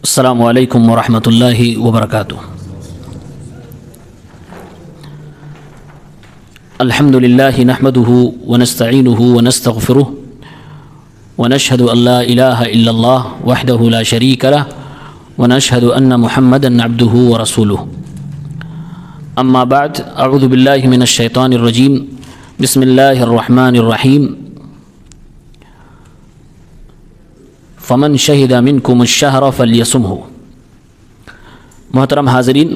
السلام علیکم ورحمۃ اللہ وبرکاتہ۔ الحمد للہ نحمده ونستعینه ونستغفره ونشهد ان لا الہ الا اللہ وحدہ لا شریک له ونشهد ان محمدا عبده ورسوله۔ اما بعد، اعوذ باللہ من الشیطان الرجیم، بسم اللہ الرحمن الرحیم۔ فمن شہد منکم الشہر فلیصمہ۔ محترم حاضرین،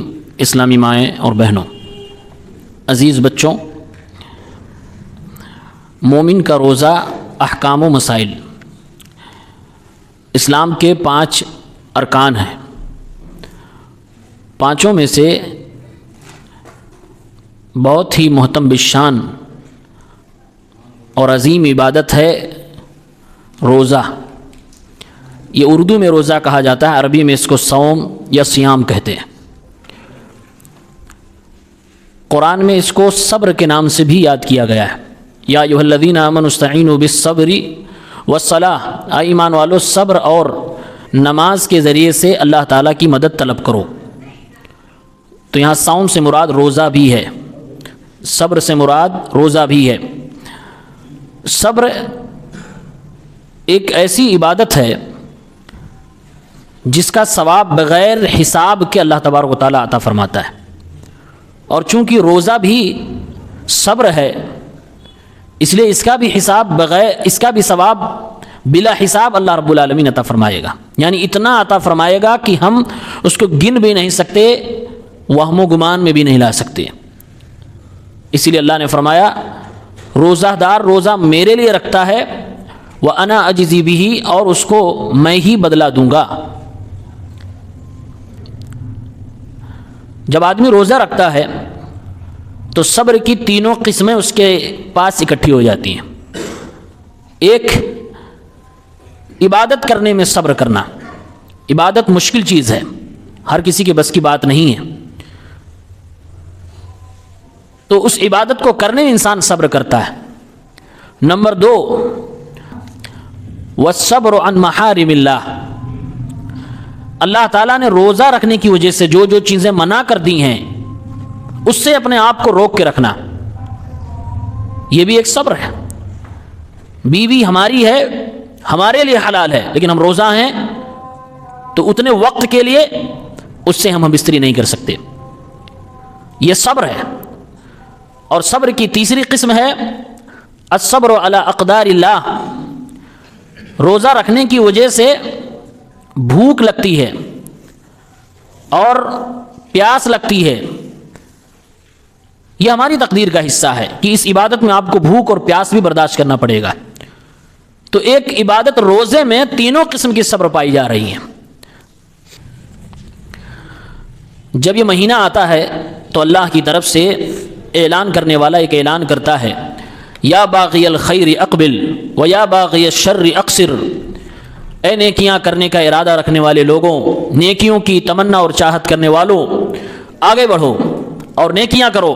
اسلامی مائیں اور بہنوں، عزیز بچوں، مومن کا روزہ احکام و مسائل، اسلام کے 5 ارکان ہیں۔ پانچوں میں سے بہت ہی محتم بالشان اور عظیم عبادت ہے روزہ۔ یہ اردو میں روزہ کہا جاتا ہے، عربی میں اس کو صوم یا صیام کہتے ہیں۔ قرآن میں اس کو صبر کے نام سے بھی یاد کیا گیا ہے۔ یا ایھا الذین آمنوا استعینوا بالصبر والصلاۃ، اے ایمان والو صبر اور نماز کے ذریعے سے اللہ تعالیٰ کی مدد طلب کرو۔ تو یہاں صوم سے مراد روزہ بھی ہے، صبر سے مراد روزہ بھی ہے۔ صبر ایک ایسی عبادت ہے جس کا ثواب بغیر حساب کے اللہ تبارک و تعالیٰ عطا فرماتا ہے، اور چونکہ روزہ بھی صبر ہے اس لیے اس کا بھی ثواب بلا حساب اللہ رب العالمین عطا فرمائے گا، یعنی اتنا عطا فرمائے گا کہ ہم اس کو گن بھی نہیں سکتے، وہم و گمان میں بھی نہیں لا سکتے۔ اسی لیے اللہ نے فرمایا روزہ دار روزہ میرے لیے رکھتا ہے وَأَنَا أَجْزِي بِهِ، اور اس کو میں ہی بدلہ دوں گا۔ جب آدمی روزہ رکھتا ہے تو صبر کی تینوں قسمیں اس کے پاس اکٹھی ہو جاتی ہیں۔ ایک، عبادت کرنے میں صبر کرنا۔ عبادت مشکل چیز ہے، ہر کسی کے بس کی بات نہیں ہے، تو اس عبادت کو کرنے میں انسان صبر کرتا ہے۔ نمبر 2، والصبر عن محارم اللہ، اللہ تعالیٰ نے روزہ رکھنے کی وجہ سے جو چیزیں منع کر دی ہیں اس سے اپنے آپ کو روک کے رکھنا، یہ بھی ایک صبر ہے۔ بیوی ہماری ہے، ہمارے لیے حلال ہے، لیکن ہم روزہ ہیں تو اتنے وقت کے لیے اس سے ہم بستری نہیں کر سکتے، یہ صبر ہے۔ اور صبر کی تیسری قسم ہے الصبر علی اقدار اللہ، روزہ رکھنے کی وجہ سے بھوک لگتی ہے اور پیاس لگتی ہے، یہ ہماری تقدیر کا حصہ ہے کہ اس عبادت میں آپ کو بھوک اور پیاس بھی برداشت کرنا پڑے گا۔ تو ایک عبادت روزے میں تینوں قسم کی صبر پائی جا رہی ہیں۔ جب یہ مہینہ آتا ہے تو اللہ کی طرف سے اعلان کرنے والا ایک اعلان کرتا ہے، یا باغی الخیر اقبل و یا باغی الشر اقصر، اے نیکیاں کرنے کا ارادہ رکھنے والے لوگوں، نیکیوں کی تمنا اور چاہت کرنے والوں، آگے بڑھو اور نیکیاں کرو،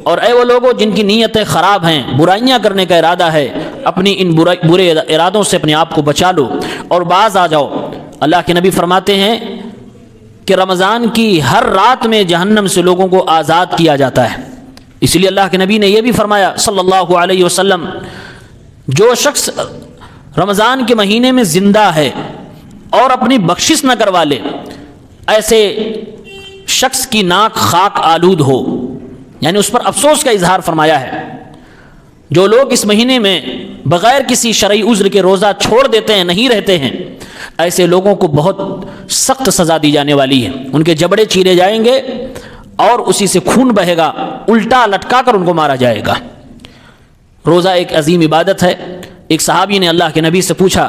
اور اے وہ لوگوں جن کی نیتیں خراب ہیں، برائیاں کرنے کا ارادہ ہے، اپنی ان برے ارادوں سے اپنے آپ کو بچا لو اور باز آ جاؤ۔ اللہ کے نبی فرماتے ہیں کہ رمضان کی ہر رات میں جہنم سے لوگوں کو آزاد کیا جاتا ہے۔ اس لیے اللہ کے نبی نے یہ بھی فرمایا صلی اللہ علیہ وسلم، جو شخص رمضان کے مہینے میں زندہ ہے اور اپنی بخشش نہ کروا لے، ایسے شخص کی ناک خاک آلود ہو، یعنی اس پر افسوس کا اظہار فرمایا ہے۔ جو لوگ اس مہینے میں بغیر کسی شرعی عذر کے روزہ چھوڑ دیتے ہیں، نہیں رہتے ہیں، ایسے لوگوں کو بہت سخت سزا دی جانے والی ہے، ان کے جبڑے چیرے جائیں گے اور اسی سے خون بہے گا، الٹا لٹکا کر ان کو مارا جائے گا۔ روزہ ایک عظیم عبادت ہے۔ ایک صحابی نے اللہ کے نبی سے پوچھا،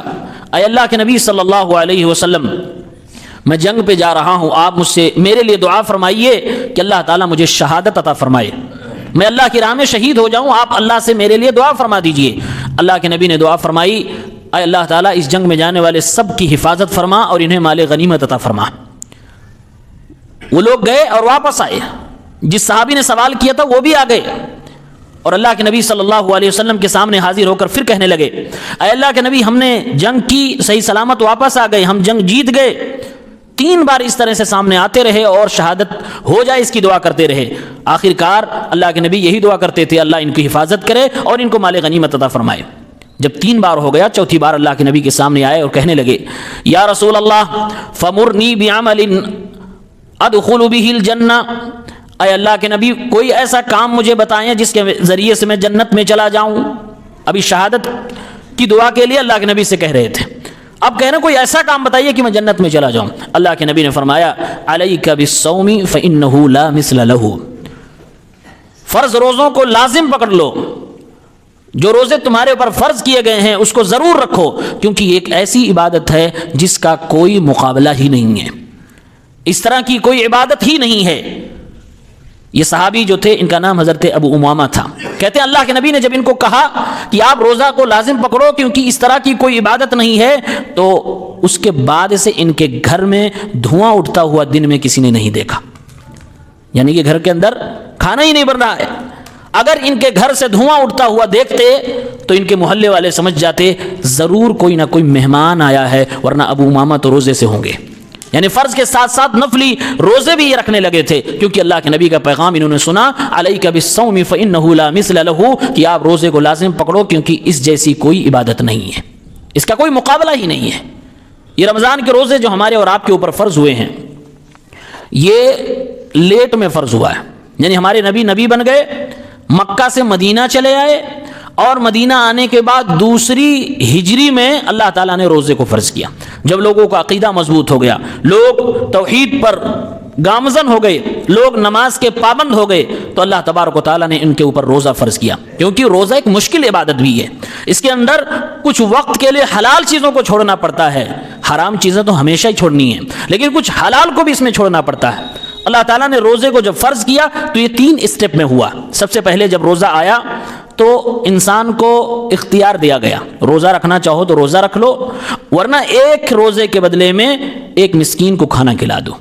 اے اللہ کے نبی صلی اللہ علیہ وسلم، میں جنگ پہ جا رہا ہوں، آپ مجھ سے میرے لیے دعا فرمائیے کہ اللہ تعالیٰ مجھے شہادت عطا فرمائے، میں اللہ کی راہ میں شہید ہو جاؤں، آپ اللہ سے میرے لیے دعا فرما دیجئے۔ اللہ کے نبی نے دعا فرمائی، اے اللہ تعالیٰ اس جنگ میں جانے والے سب کی حفاظت فرما اور انہیں مال غنیمت عطا فرما۔ وہ لوگ گئے اور واپس آئے، جس صحابی نے سوال کیا تھا وہ بھی آ گئے، اور اللہ کے نبی صلی اللہ علیہ وسلم کے سامنے حاضر ہو کر پھر کہنے لگے، اے اللہ کے نبی، ہم نے جنگ کی، صحیح سلامت واپس آ گئے، ہم جنگ جیت گئے، 3 بار اس طرح سے سامنے آتے رہے اور شہادت ہو جائے اس کی دعا کرتے رہے. آخر کار اللہ کے نبی یہی دعا کرتے تھے اللہ ان کی حفاظت کرے اور ان کو مال غنیمت عطا فرمائے. جب 3 بار ہو گیا، چوتھی بار اللہ کے نبی کے سامنے آئے اور کہنے لگے یا رسول اللہ فمرنی بعمل ادخل به الجنہ، اے اللہ کے نبی کوئی ایسا کام مجھے بتائیں جس کے ذریعے سے میں جنت میں چلا جاؤں. ابھی شہادت کی دعا کے لیے اللہ کے نبی سے کہہ رہے تھے، اب کہہ رہے کوئی ایسا کام بتائیے کہ میں جنت میں چلا جاؤں. اللہ کے نبی نے فرمایا علیک بالصوم فانہ لا مثل له، فرض روزوں کو لازم پکڑ لو، جو روزے تمہارے اوپر فرض کیے گئے ہیں اس کو ضرور رکھو، کیونکہ یہ ایک ایسی عبادت ہے جس کا کوئی مقابلہ ہی نہیں ہے، اس طرح کی کوئی عبادت ہی نہیں ہے. یہ صحابی جو تھے ان کا نام حضرت ابو امامہ تھا. کہتے ہیں اللہ کے نبی نے جب ان کو کہا کہ آپ روزہ کو لازم پکڑو کیونکہ اس طرح کی کوئی عبادت نہیں ہے، تو اس کے بعد سے ان کے گھر میں دھواں اٹھتا ہوا دن میں کسی نے نہیں دیکھا. یعنی کہ گھر کے اندر کھانا ہی نہیں بن رہا ہے. اگر ان کے گھر سے دھواں اٹھتا ہوا دیکھتے تو ان کے محلے والے سمجھ جاتے ضرور کوئی نہ کوئی مہمان آیا ہے، ورنہ ابو امامہ تو روزے سے ہوں گے. یعنی فرض کے ساتھ ساتھ نفلی روزے بھی یہ رکھنے لگے تھے، کیونکہ اللہ کے نبی کا پیغام انہوں نے سنا علیک بالصوم فانہ لا مثل له، کہ آپ روزے کو لازم پکڑو کیونکہ اس جیسی کوئی عبادت نہیں ہے، اس کا کوئی مقابلہ ہی نہیں ہے. یہ رمضان کے روزے جو ہمارے اور آپ کے اوپر فرض ہوئے ہیں یہ لیٹ میں فرض ہوا ہے. یعنی ہمارے نبی بن گئے، مکہ سے مدینہ چلے آئے، اور مدینہ آنے کے بعد دوسری ہجری میں اللہ تعالیٰ نے روزے کو فرض کیا. جب لوگوں کا عقیدہ مضبوط ہو گیا، لوگ توحید پر گامزن ہو گئے، لوگ نماز کے پابند ہو گئے، تو اللہ تبارک و تعالیٰ نے ان کے اوپر روزہ فرض کیا. کیونکہ روزہ ایک مشکل عبادت بھی ہے، اس کے اندر کچھ وقت کے لیے حلال چیزوں کو چھوڑنا پڑتا ہے، حرام چیزیں تو ہمیشہ ہی چھوڑنی ہیں، لیکن کچھ حلال کو بھی اس میں چھوڑنا پڑتا ہے. اللہ تعالیٰ نے روزے کو جب فرض کیا تو یہ 3 اسٹیپ میں ہوا. سب سے پہلے جب روزہ آیا تو انسان کو اختیار دیا گیا، روزہ رکھنا چاہو تو روزہ رکھ لو، ورنہ ایک روزے کے بدلے میں ایک مسکین کو کھانا کھلا دو.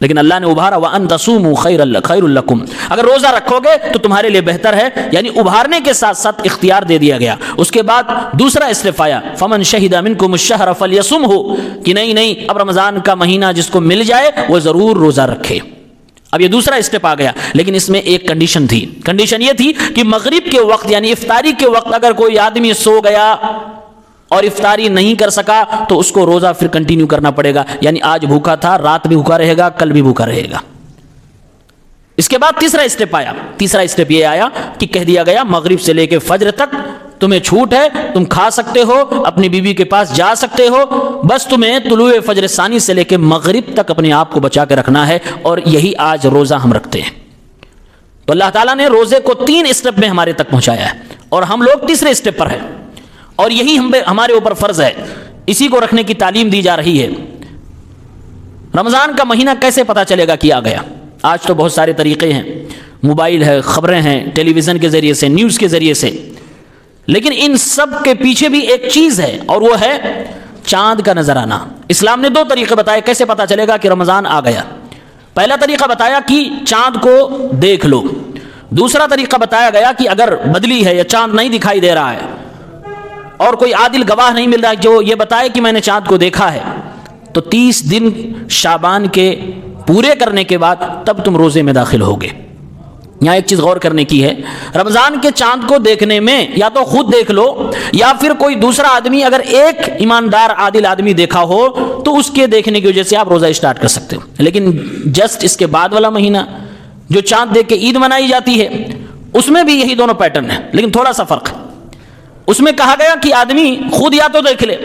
لیکن اللہ نے ابھارا وَأَن تَصُومُوا خَيْرٌ لَكُمْ، اگر روزہ رکھو گے تو تمہارے لیے بہتر ہے. یعنی ابھارنے کے ساتھ ساتھ اختیار دے دیا گیا. اس کے بعد دوسرا اسٹیپ آیا فَمَن شَهِدَ مِنْكُمُ الشَّهْرَ فَلْيَصُمْهُ، کہ نہیں اب رمضان کا مہینہ جس کو مل جائے وہ ضرور روزہ رکھے. اب یہ دوسرا اسٹیپ آ گیا، لیکن اس میں ایک کنڈیشن تھی. کنڈیشن یہ تھی کہ مغرب کے وقت یعنی افطاری کے وقت اگر کوئی آدمی سو گیا اور افطاری نہیں کر سکا تو اس کو روزہ پھر کنٹینیو کرنا پڑے گا. یعنی آج بھوکا تھا، رات بھی بھوکا رہے گا، کل بھی بھوکا رہے گا. اس کے بعد تیسرا اسٹیپ آیا. تیسرا اسٹیپ یہ آیا کہ کہہ دیا گیا مغرب سے لے کے فجر تک تمہیں چھوٹ ہے، تم کھا سکتے ہو، اپنی بیوی کے پاس جا سکتے ہو، بس تمہیں طلوع فجر ثانی سے لے کے مغرب تک اپنے آپ کو بچا کے رکھنا ہے. اور یہی آج روزہ ہم رکھتے ہیں. تو اللہ تعالیٰ نے روزے کو 3 اسٹیپ میں ہمارے تک پہنچایا ہے اور ہم لوگ تیسرے اسٹیپ پر ہیں، اور یہی ہمارے اوپر فرض ہے. اسی کو رکھنے کی تعلیم دی جا رہی ہے. رمضان کا مہینہ کیسے پتہ چلے گا کہ آ گیا؟ آج تو بہت سارے طریقے ہیں، موبائل ہے، خبریں ہیں، ٹیلی ویژن کے ذریعے سے، نیوز کے ذریعے سے، لیکن ان سب کے پیچھے بھی ایک چیز ہے اور وہ ہے چاند کا نظر آنا. اسلام نے 2 طریقے بتائے کیسے پتہ چلے گا کہ رمضان آ گیا. پہلا طریقہ بتایا کہ چاند کو دیکھ لو. دوسرا طریقہ بتایا گیا کہ اگر بدلی ہے یا چاند نہیں دکھائی دے رہا ہے اور کوئی عادل گواہ نہیں مل رہا جو یہ بتائے کہ میں نے چاند کو دیکھا ہے، تو 30 دن شعبان کے پورے کرنے کے بعد تب تم روزے میں داخل ہوگے. یہاں ایک چیز غور کرنے کی ہے، رمضان کے چاند کو دیکھنے میں یا تو خود دیکھ لو یا پھر کوئی دوسرا آدمی، اگر ایک ایماندار عادل آدمی دیکھا ہو تو اس کے دیکھنے کی وجہ سے آپ روزہ اسٹارٹ کر سکتے ہو. لیکن جسٹ اس کے بعد والا مہینہ جو چاند دیکھ کے عید منائی جاتی ہے اس میں بھی یہی دونوں پیٹرن ہیں، لیکن تھوڑا سا فرق ہے. اس میں کہا گیا کہ آدمی خود یا تو دیکھ لے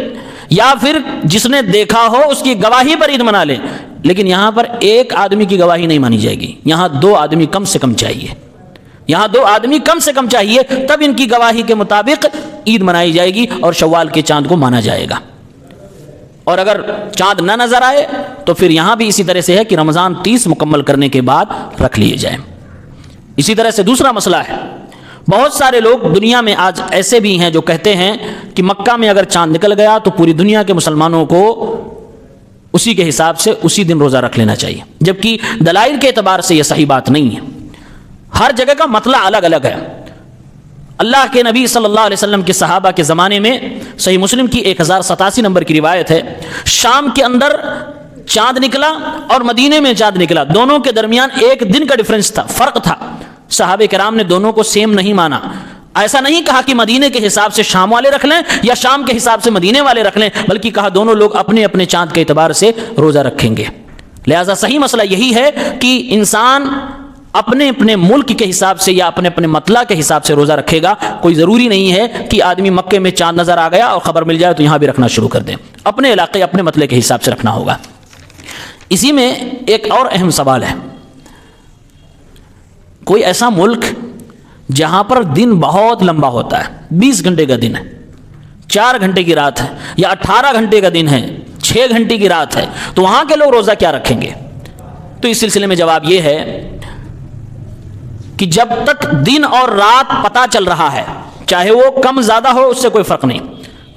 یا پھر جس نے دیکھا ہو اس کی گواہی پر عید منا لے. لیکن یہاں پر ایک آدمی کی گواہی نہیں مانی جائے گی، یہاں 2 آدمی کم سے کم چاہیے. یہاں 2 آدمی کم سے کم چاہیے، تب ان کی گواہی کے مطابق عید منائی جائے گی اور شوال کے چاند کو مانا جائے گا. اور اگر چاند نہ نظر آئے تو پھر یہاں بھی اسی طرح سے ہے کہ رمضان 30 مکمل کرنے کے بعد رکھ لیے جائیں. اسی طرح سے دوسرا مسئلہ ہے، بہت سارے لوگ دنیا میں آج ایسے بھی ہیں جو کہتے ہیں کہ مکہ میں اگر چاند نکل گیا تو پوری دنیا کے مسلمانوں کو اسی کے حساب سے اسی دن روزہ رکھ لینا چاہیے، جبکہ دلائل کے اعتبار سے یہ صحیح بات نہیں ہے. ہر جگہ کا مطلع الگ الگ ہے. اللہ کے نبی صلی اللہ علیہ وسلم کے صحابہ کے زمانے میں صحیح مسلم کی 1087 نمبر کی روایت ہے، شام کے اندر چاند نکلا اور مدینے میں چاند نکلا، دونوں کے درمیان ایک دن کا ڈفرنس تھا، فرق تھا. صحابہ کرام نے دونوں کو سیم نہیں مانا. ایسا نہیں کہا کہ مدینے کے حساب سے شام والے رکھ لیں یا شام کے حساب سے مدینے والے رکھ لیں، بلکہ کہا دونوں لوگ اپنے اپنے چاند کے اعتبار سے روزہ رکھیں گے. لہذا صحیح مسئلہ یہی ہے کہ انسان اپنے اپنے ملک کے حساب سے یا اپنے اپنے مطلع کے حساب سے روزہ رکھے گا. کوئی ضروری نہیں ہے کہ آدمی مکے میں چاند نظر آ گیا اور خبر مل جائے تو یہاں بھی رکھنا شروع کر دیں. اپنے علاقے اپنے مطلع کے حساب سے رکھنا ہوگا. اسی میں ایک اور اہم سوال ہے، کوئی ایسا ملک جہاں پر دن بہت لمبا ہوتا ہے، 20 گھنٹے کا دن ہے، 4 گھنٹے کی رات ہے، یا 18 گھنٹے کا دن ہے، 6 گھنٹے کی رات ہے، تو وہاں کے لوگ روزہ کیا رکھیں گے؟ تو اس سلسلے میں جواب یہ ہے کہ جب تک دن اور رات پتہ چل رہا ہے، چاہے وہ کم زیادہ ہو، اس سے کوئی فرق نہیں.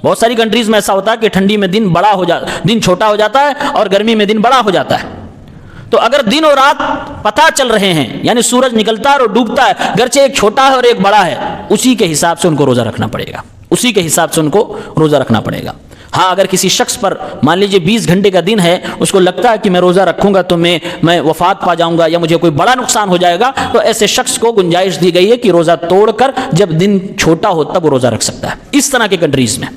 بہت ساری کنٹریز میں ایسا ہوتا ہے کہ ٹھنڈی میں دن دن چھوٹا ہو جاتا ہے اور گرمی میں دن بڑا ہو جاتا ہے. تو اگر دن اور رات پتہ چل رہے ہیں، یعنی سورج نکلتا ہے اور ڈوبتا ہے، گرچہ ایک چھوٹا ہے اور ایک بڑا ہے، اسی کے حساب سے ان کو روزہ رکھنا پڑے گا، اسی کے حساب سے ان کو روزہ رکھنا پڑے گا. ہاں اگر کسی شخص پر مان لیجیے 20 گھنٹے کا دن ہے، اس کو لگتا ہے کہ میں روزہ رکھوں گا تو میں وفات پا جاؤں گا یا مجھے کوئی بڑا نقصان ہو جائے گا، تو ایسے شخص کو گنجائش دی گئی ہے کہ روزہ توڑ کر جب دن چھوٹا ہو تب وہ روزہ رکھ سکتا ہے. اس طرح کے کنٹریز میں.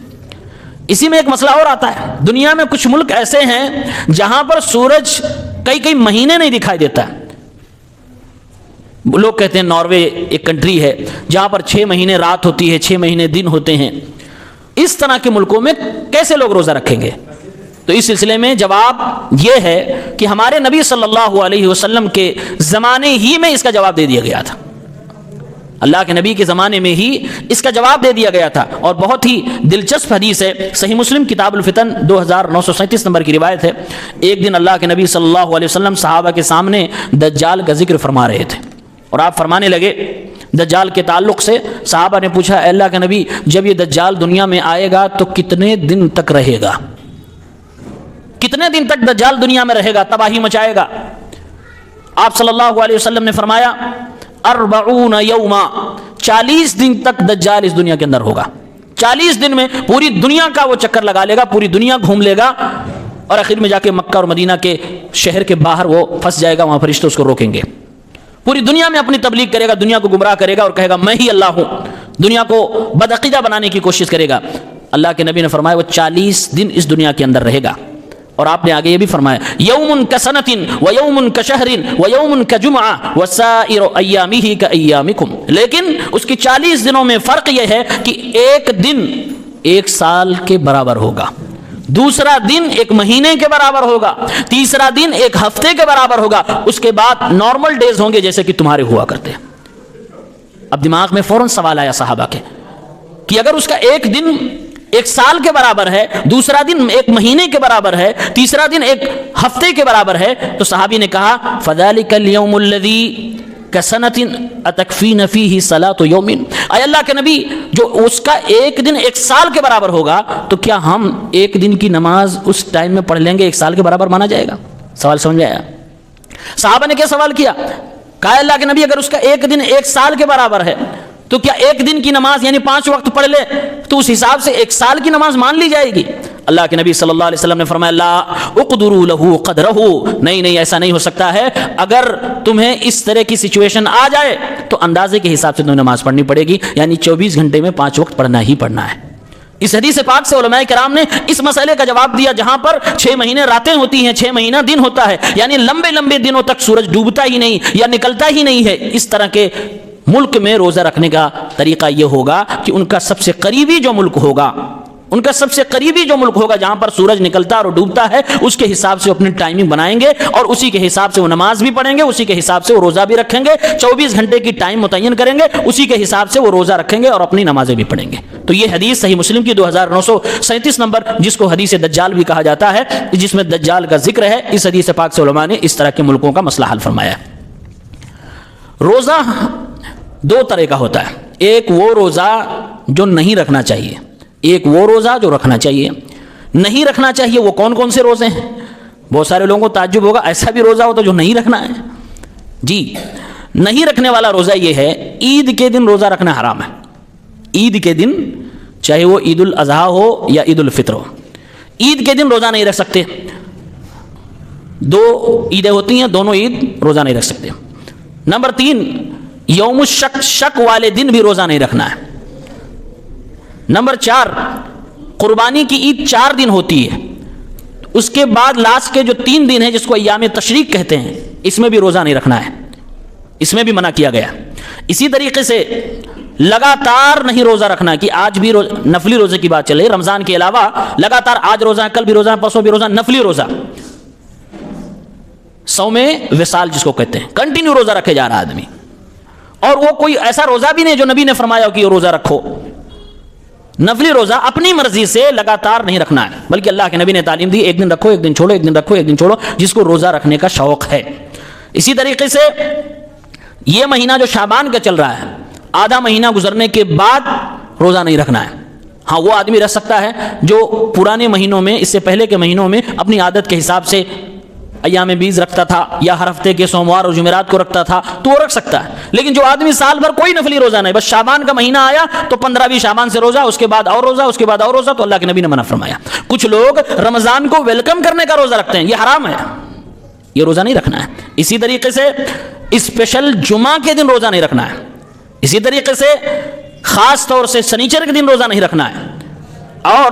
اسی میں ایک مسئلہ اور آتا ہے، دنیا میں کچھ ملک ایسے ہیں جہاں پر سورج کئی مہینے نہیں دکھائی دیتا ہے. لوگ کہتے ہیں ناروے ایک کنٹری ہے جہاں پر 6 مہینے رات ہوتی ہے، 6 مہینے دن ہوتے ہیں. اس طرح کے ملکوں میں کیسے لوگ روزہ رکھیں گے؟ تو اس سلسلے میں جواب یہ ہے کہ ہمارے نبی صلی اللہ علیہ وسلم کے زمانے ہی میں اس کا جواب دے دیا گیا تھا. اللہ کے نبی کے زمانے میں ہی اس کا جواب دے دیا گیا تھا. اور بہت ہی دلچسپ حدیث ہے، صحیح مسلم کتاب الفتن 2937 نمبر کی روایت ہے. ایک دن اللہ کے نبی صلی اللہ علیہ وسلم صحابہ کے سامنے دجال کا ذکر فرما رہے تھے، اور آپ فرمانے لگے دجال کے تعلق سے. صحابہ نے پوچھا اے اللہ کے نبی، جب یہ دجال دنیا میں آئے گا تو کتنے دن تک رہے گا؟ کتنے دن تک دجال دنیا میں رہے گا، تباہی مچائے گا؟ آپ صلی اللہ علیہ وسلم نے فرمایا 40 یوما، 40 دن تک دجال اس دنیا کے اندر ہوگا. 40 دن میں پوری دنیا کا وہ چکر لگا لے گا، پوری دنیا گھوم لے گا، اور آخر میں جا کے مکہ اور مدینہ کے شہر کے باہر وہ پھنس جائے گا. وہاں فرشتے اس کو روکیں گے. پوری دنیا میں اپنی تبلیغ کرے گا، دنیا کو گمراہ کرے گا اور کہے گا میں ہی اللہ ہوں، دنیا کو بدعقیدہ بنانے کی کوشش کرے گا. اللہ کے نبی نے فرمایا وہ 40 دن اس دنیا کے اندر رہے گا. اور آپ نے آگے یہ بھی فرمایا یوم کسنۃ و یوم کشہر و یوم کجمعہ وسائر ایامہ کایامکم، لیکن اس کی 40 دنوں میں فرق یہ ہے کہ ایک دن 1 سال کے برابر ہوگا، دوسرا دن 1 مہینے کے برابر ہوگا، تیسرا دن 1 ہفتے کے برابر ہوگا. اس کے بعد نارمل ڈیز ہوں گے جیسے کہ تمہارے ہوا کرتے ہیں. اب دماغ میں فوراً سوال آیا صحابہ کے کہ اگر اس کا ایک دن 1 سال کے برابر ہے، دوسرا دن 1 مہینے کے برابر ہے، تیسرا دن 1 ہفتے کے برابر ہے، تو صحابی نے کہا فَذَلِكَ الْيَوْمُ الَّذِي كَسَنَةٍ أَتَكْفِينَ فِيهِ صَلَاةُ يَوْمٍ. اے اللہ کے نبی، جو اس کا ایک دن 1 سال کے برابر ہوگا تو کیا ہم ایک دن کی نماز اس ٹائم میں پڑھ لیں گے 1 سال کے برابر مانا جائے گا؟ سوال سمجھ میں آیا؟ صحابہ نے کیا سوال کیا؟ کہا اللہ کے نبی اگر اس کا ایک دن 1 سال کے برابر ہے تو کیا ایک دن کی نماز یعنی 5 وقت پڑھ لے تو اس حساب سے 1 سال کی نماز مان لی جائے گی؟ اللہ کے نبی صلی اللہ علیہ وسلم نے فرمایا لا اقدروا له قدره، نہیں ایسا نہیں ہو سکتا ہے. اگر تمہیں اس طرح کی سچویشن آ جائے تو اندازے کے حساب سے تمہیں نماز پڑھنی پڑے گی، یعنی 24 گھنٹے میں 5 وقت پڑھنا ہی پڑھنا ہے. اس حدیث پاک سے علماء کرام نے اس مسئلے کا جواب دیا جہاں پر 6 مہینے راتیں ہوتی ہیں، 6 مہینہ دن ہوتا ہے، یعنی لمبے دنوں تک سورج ڈوبتا ہی نہیں یا نکلتا ہی نہیں ہے. اس طرح کے ملک میں روزہ رکھنے کا طریقہ یہ ہوگا کہ ان کا سب سے قریبی جو ملک ہوگا جہاں پر سورج نکلتا اور ڈوبتا ہے، اس کے حساب سے اپنی ٹائمنگ بنائیں گے اور اسی کے حساب سے وہ نماز بھی پڑھیں گے، اسی کے حساب سے وہ روزہ بھی رکھیں گے. 24 گھنٹے کی ٹائم متعین کریں گے، اسی کے حساب سے وہ روزہ رکھیں گے اور اپنی نمازیں بھی پڑھیں گے. تو یہ حدیث صحیح مسلم کی 2937 نمبر، جس کو حدیث دجال بھی کہا جاتا ہے، جس میں دجال کا ذکر ہے، اس حدیث پاک سے علماء نے اس طرح کے ملکوں کا مسئلہ حل فرمایا. روزہ 2 طرح کا ہوتا ہے، ایک وہ روزہ جو نہیں رکھنا چاہیے، ایک وہ روزہ جو رکھنا چاہیے. نہیں رکھنا چاہیے وہ کون سے روزے ہیں؟ بہت سارے لوگوں کو تعجب ہوگا ایسا بھی روزہ ہوتا جو نہیں رکھنا ہے. جی نہیں رکھنے والا روزہ یہ ہے، عید کے دن روزہ رکھنا حرام ہے. عید کے دن، چاہے وہ عید الاضحیٰ ہو یا عید الفطر ہو، عید کے دن روزہ نہیں رکھ سکتے. دو عیدیں ہوتی ہیں، دونوں عید روزہ نہیں رکھ سکتے۔ نمبر 3، یوم الشک، شک والے دن بھی روزہ نہیں رکھنا ہے۔ نمبر 4، قربانی کی عید 4 دن ہوتی ہے، اس کے بعد لاسٹ کے جو 3 دن ہیں جس کو ایام تشریق کہتے ہیں، اس میں بھی روزہ نہیں رکھنا ہے، اس میں بھی منع کیا گیا۔ اسی طریقے سے لگاتار نہیں روزہ رکھنا کہ آج بھی نفلی روزے کی بات چل رہی ہے، رمضان کے علاوہ لگاتار آج روزہ ہے، کل بھی روزہ ہے، پرسوں بھی روزہ، نفلی روزہ، صوم وصال جس کو کہتے ہیں، کنٹینیو روزہ رکھے جا رہا آدمی، اور وہ کوئی ایسا روزہ بھی نہیں جو نبی نے فرمایا کہ یہ روزہ رکھو۔ نفلی روزہ اپنی مرضی سے لگاتار نہیں رکھنا ہے، بلکہ اللہ کے نبی نے تعلیم دی ایک دن رکھو ایک دن چھوڑو، ایک دن رکھو ایک دن چھوڑو، جس کو روزہ رکھنے کا شوق ہے۔ اسی طریقے سے یہ مہینہ جو شعبان کا چل رہا ہے، آدھا مہینہ گزرنے کے بعد روزہ نہیں رکھنا ہے۔ ہاں وہ آدمی رکھ سکتا ہے جو پرانے مہینوں میں، اس سے پہلے کے مہینوں میں اپنی عادت کے حساب سے ایام بیز رکھتا تھا یا ہر ہفتے کے سوموار اور جمعرات کو رکھتا تھا تو وہ رکھ سکتا ہے، لیکن جو آدمی سال بھر کوئی نفلی روزہ نہیں، بس شعبان کا مہینہ آیا تو 15 شعبان سے روزہ، اس کے بعد اور روزہ، اس کے بعد اور روزہ، تو اللہ کے نبی نے منع فرمایا۔ کچھ لوگ رمضان کو ویلکم کرنے کا روزہ رکھتے ہیں، یہ حرام ہے، یہ روزہ نہیں رکھنا ہے۔ اسی طریقے سے اسپیشل جمعہ کے دن روزہ نہیں رکھنا ہے، اسی طریقے سے خاص طور سے سنیچر کے دن روزہ نہیں رکھنا ہے۔ اور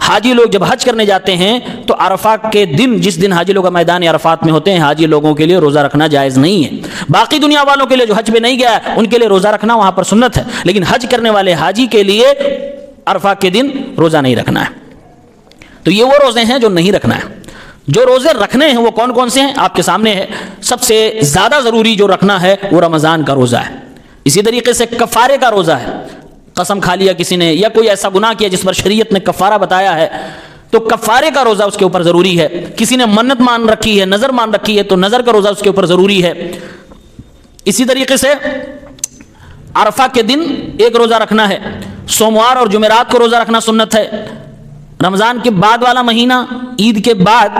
حاجی لوگ جب حج کرنے جاتے ہیں تو عرفہ کے دن، جس دن حاجی لوگ میدان عرفات میں ہوتے ہیں، حاجی لوگوں کے لیے روزہ رکھنا جائز نہیں ہے۔ باقی دنیا والوں کے لیے جو حج پہ نہیں گیا ہے ان کے لیے روزہ رکھنا وہاں پر سنت ہے، لیکن حج کرنے والے حاجی کے لیے عرفہ کے دن روزہ نہیں رکھنا ہے۔ تو یہ وہ روزے ہیں جو نہیں رکھنا ہے۔ جو روزے رکھنے ہیں وہ کون کون سے ہیں آپ کے سامنے ہے۔ سب سے زیادہ ضروری جو رکھنا ہے وہ رمضان کا روزہ ہے۔ اسی طریقے سے کفارے کا روزہ ہے، قسم کھا لیا کسی نے یا کوئی ایسا گناہ کیا جس پر شریعت نے کفارہ بتایا ہے تو کفارے کا روزہ اس کے اوپر ضروری ہے۔ کسی نے منت مان رکھی ہے، نظر مان رکھی ہے تو نظر کا روزہ اس کے اوپر ضروری ہے۔ اسی طریقے سے عرفہ کے دن ایک روزہ رکھنا ہے، سوموار اور جمعرات کو روزہ رکھنا سنت ہے۔ رمضان کے بعد والا مہینہ، عید کے بعد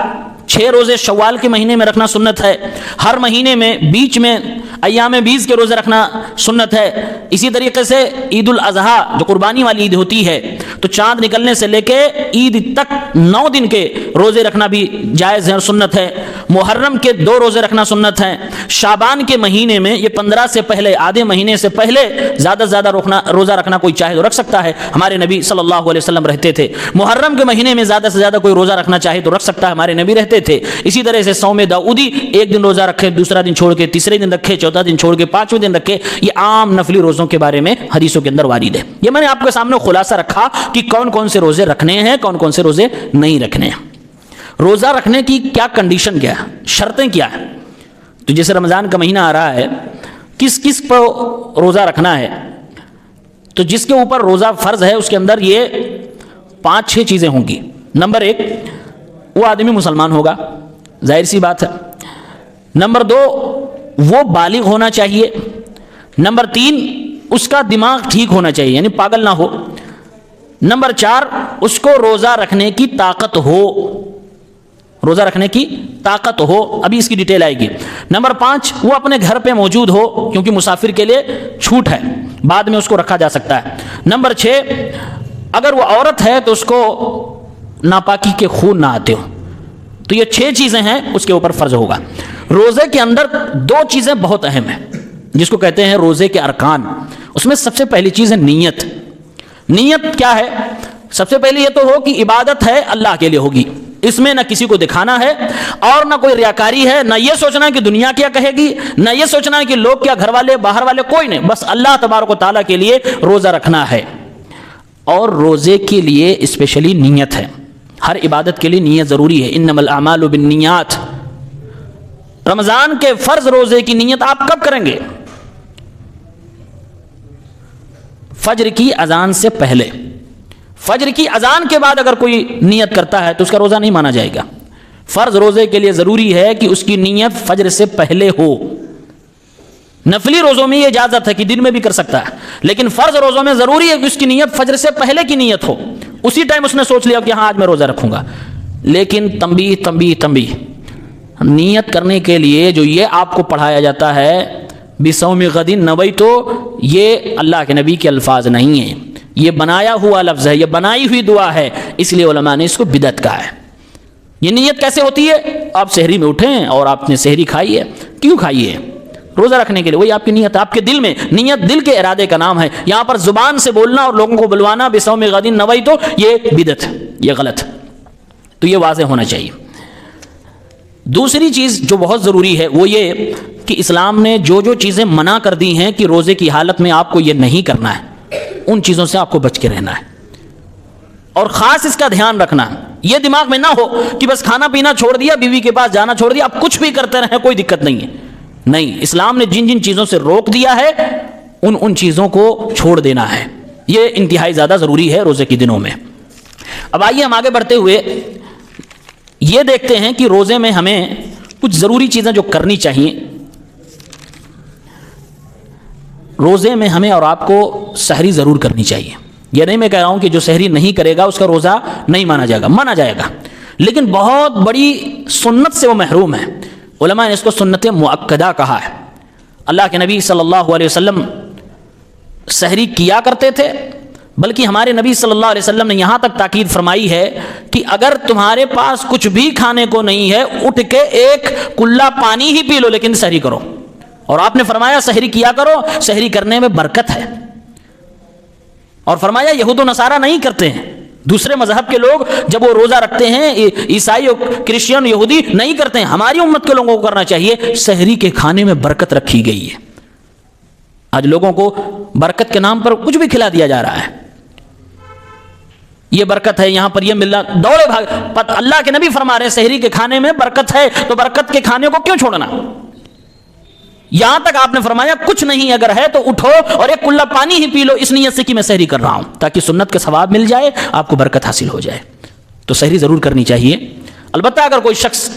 6 روزے شوال کے مہینے میں رکھنا سنت ہے۔ ہر مہینے میں بیچ میں ایام بیز کے روزے رکھنا سنت ہے۔ اسی طریقے سے عید الاضحیٰ جو قربانی والی عید ہوتی ہے تو چاند نکلنے سے لے کے عید تک 9 دن کے روزے رکھنا بھی جائز ہے اور سنت ہے۔ محرم کے 2 روزے رکھنا سنت ہے۔ شعبان کے مہینے میں یہ 15 سے پہلے، آدھے مہینے سے پہلے زیادہ سے زیادہ روزہ رکھنا کوئی چاہے تو رکھ سکتا ہے، ہمارے نبی صلی اللہ علیہ وسلم رہتے تھے۔ محرم کے مہینے میں زیادہ سے زیادہ کوئی روزہ رکھنا چاہے تو رکھ سکتا ہے، ہمارے نبی رہتے تھے۔ اسی طرح سے صوم داؤدی، ایک دن روزہ رکھے، دوسرا دن چھوڑ کے تیسرے دن رکھے، چوتھا دن چھوڑ کے 5ویں دن رکھے، یہ عام نفلی روزوں کے بارے میں حدیثوں کے اندر وارد ہے۔ یہ میں نے آپ کے سامنے خلاصہ رکھا کہ کون کون سے روزے رکھنے ہیں، کون کون سے روزے نہیں رکھنے ہیں۔ روزہ رکھنے کی کیا کنڈیشن کیا ہے، شرطیں کیا ہیں۔ تو جیسے رمضان کا مہینہ آ رہا ہے، کس کس پر روزہ رکھنا ہے، تو جس کے اوپر روزہ فرض ہے اس کے اندر یہ 5-6 چیزیں ہوں گی۔ نمبر 1، وہ آدمی مسلمان ہوگا، ظاہر سی بات ہے۔ نمبر 2، وہ بالغ ہونا چاہیے۔ نمبر 3، اس کا دماغ ٹھیک ہونا چاہیے، یعنی پاگل نہ ہو۔ نمبر 4، اس کو روزہ رکھنے کی طاقت ہو، روزہ رکھنے کی طاقت ہو، ابھی اس کی ڈیٹیل آئے گی۔ نمبر 5، وہ اپنے گھر پہ موجود ہو، کیونکہ مسافر کے لیے چھوٹ ہے، بعد میں اس کو رکھا جا سکتا ہے۔ نمبر 6، اگر وہ عورت ہے تو اس کو ناپاکی کے خون نہ آتے ہو۔ تو یہ 6 چیزیں ہیں اس کے اوپر فرض ہوگا۔ روزے کے اندر 2 چیزیں بہت اہم ہیں جس کو کہتے ہیں روزے کے ارکان۔ اس میں سب سے پہلی چیز ہے نیت۔ نیت کیا ہے؟ سب سے پہلے یہ تو ہو کہ عبادت ہے اللہ کے لیے ہوگی، اس میں نہ کسی کو دکھانا ہے اور نہ کوئی ریاکاری ہے، نہ یہ سوچنا ہے کہ دنیا کیا کہے گی، نہ یہ سوچنا ہے کہ لوگ کیا، گھر والے باہر والے، کوئی نہیں، بس اللہ تبارک و تعالیٰ کے لیے روزہ رکھنا ہے۔ اور روزے کے لیے اسپیشلی نیت ہے، ہر عبادت کے لیے نیت ضروری ہے۔ انما الاعمال بالنیات۔ رمضان کے فرض روزے کی نیت آپ کب کریں گے؟ فجر کی اذان سے پہلے۔ فجر کی اذان کے بعد اگر کوئی نیت کرتا ہے تو اس کا روزہ نہیں مانا جائے گا۔ فرض روزے کے لیے ضروری ہے کہ اس کی نیت فجر سے پہلے ہو۔ نفلی روزوں میں یہ اجازت ہے کہ دن میں بھی کر سکتا ہے، لیکن فرض روزوں میں ضروری ہے کہ اس کی نیت فجر سے پہلے کی نیت ہو، اسی ٹائم اس نے سوچ لیا کہ ہاں آج میں روزہ رکھوں گا۔ لیکن تنبیہ نیت کرنے کے لیے جو یہ آپ کو پڑھایا جاتا ہے بصوم غد نویت، تو یہ اللہ کے نبی کے الفاظ نہیں ہیں، یہ بنایا ہوا لفظ ہے، یہ بنائی ہوئی دعا ہے، اس لیے علماء نے اس کو بدعت کہا ہے۔ یہ نیت کیسے ہوتی ہے؟ آپ سحری میں اٹھیں اور آپ نے سحری کھائی ہے، کیوں کھائی ہے؟ روزہ رکھنے کے لیے، وہی آپ کی نیت، آپ کے دل میں نیت، دل کے ارادے کا نام ہے۔ یہاں پر زبان سے بولنا اور لوگوں کو بلوانا بصوم غد نویت، تو یہ بدعت، یہ غلط، تو یہ واضح ہونا چاہیے۔ دوسری چیز جو بہت ضروری ہے وہ یہ کہ اسلام نے جو جو چیزیں منع کر دی ہیں کہ روزے کی حالت میں آپ کو یہ نہیں کرنا ہے، ان چیزوں سے آپ کو بچ کے رہنا ہے، اور خاص اس کا دھیان رکھنا ہے۔ یہ دماغ میں نہ ہو کہ بس کھانا پینا چھوڑ دیا، بیوی کے پاس جانا چھوڑ دیا، اب کچھ بھی کرتے رہیں کوئی دقت نہیں ہے۔ نہیں، اسلام نے جن جن چیزوں سے روک دیا ہے ان چیزوں کو چھوڑ دینا ہے، یہ انتہائی زیادہ ضروری ہے روزے کے دنوں میں۔ اب آئیے ہم آگے بڑھتے ہوئے یہ دیکھتے ہیں کہ روزے میں ہمیں کچھ ضروری چیزیں جو کرنی چاہیے۔ روزے میں ہمیں اور آپ کو سحری ضرور کرنی چاہیے، یہ نہیں میں کہہ رہا ہوں کہ جو سحری نہیں کرے گا اس کا روزہ نہیں مانا جائے گا، مانا جائے گا، لیکن بہت بڑی سنت سے وہ محروم ہے۔ علماء نے اس کو سنت مؤکدہ کہا ہے۔ اللہ کے نبی صلی اللہ علیہ وسلم سحری کیا کرتے تھے، بلکہ ہمارے نبی صلی اللہ علیہ وسلم نے یہاں تک تاکید فرمائی ہے کہ اگر تمہارے پاس کچھ بھی کھانے کو نہیں ہے، اٹھ کے ایک کلّا پانی ہی پی لو لیکن سحری کرو۔ اور آپ نے فرمایا سحری کیا کرو، سحری کرنے میں برکت ہے، اور فرمایا یہود و نصارہ نہیں کرتے ہیں، دوسرے مذہب کے لوگ جب وہ روزہ رکھتے ہیں، عیسائی کرسچن یہودی نہیں کرتے ہیں، ہماری امت کے لوگوں کو کرنا چاہیے۔ سحری کے کھانے میں برکت رکھی گئی ہے۔ آج لوگوں کو برکت کے نام پر کچھ بھی کھلا دیا جا رہا ہے، یہ برکت ہے، یہاں پر یہ مل رہا، دوڑے بھاگ۔ اللہ کے نبی فرما رہے ہیں سحری کے کھانے میں برکت ہے، تو برکت کے کھانے کو کیوں چھوڑنا؟ یہاں تک آپ نے فرمایا کچھ نہیں اگر ہے تو اٹھو اور ایک کلّا پانی ہی پی لو، اس نیت سے کہ میں سحری کر رہا ہوں، تاکہ سنت کا ثواب مل جائے، آپ کو برکت حاصل ہو جائے۔ تو سحری ضرور کرنی چاہیے۔ البتہ اگر کوئی شخص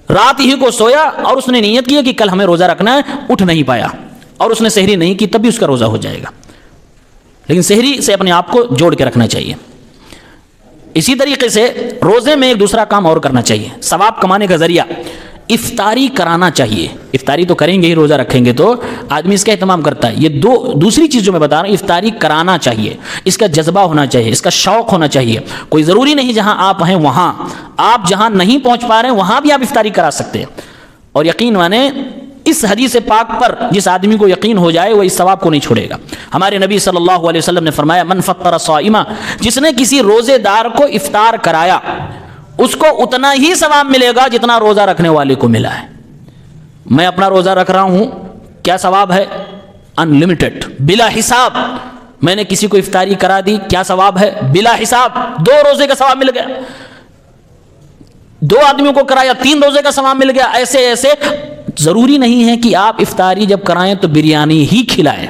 رات ہی کو سویا اور اس نے نیت کی کہ کل ہمیں روزہ رکھنا ہے، اٹھ نہیں پایا اور اس نے سحری نہیں کی، تب بھی اس کا روزہ ہو جائے گا، لیکن سحری سے اپنے آپ کو جوڑ کے رکھنا چاہیے۔ اسی طریقے سے روزے میں ایک دوسرا کام اور کرنا چاہیے، ثواب کمانے کا ذریعہ افطاری کرانا چاہیے۔ افطاری تو کریں گے ہی، روزہ رکھیں گے تو آدمی اس کا اہتمام کرتا ہے۔ یہ دوسری چیز جو میں بتا رہا ہوں، افطاری کرانا چاہیے، اس کا جذبہ ہونا چاہیے، اس کا شوق ہونا چاہیے۔ کوئی ضروری نہیں جہاں آپ ہیں وہاں، آپ جہاں نہیں پہنچ پا رہے ہیں وہاں بھی آپ افطاری کرا سکتے ہیں۔ اور یقین مانیں اس حدیث پاک پر جس آدمی کو یقین ہو جائے وہ اس ثواب کو نہیں چھوڑے گا۔ ہمارے نبی صلی اللہ علیہ وسلم نے فرمایا من فطر صائما، جس نے کسی روزے دار کو افطار کرایا اس کو اتنا ہی ثواب ملے گا جتنا روزہ رکھنے والے کو ملا ہے۔ میں اپنا روزہ رکھ رہا ہوں، کیا ثواب ہے؟ ان لمیٹڈ، بلا حساب۔ میں نے کسی کو افطاری کرا دی، کیا ثواب ہے؟ بلا حساب، 2 روزے کا ثواب مل گیا، 2 آدمیوں کو کرایا 3 روزے کا ثواب مل گیا۔ ایسے ایسے ضروری نہیں ہے کہ آپ افطاری جب کرائیں تو بریانی ہی کھلائیں۔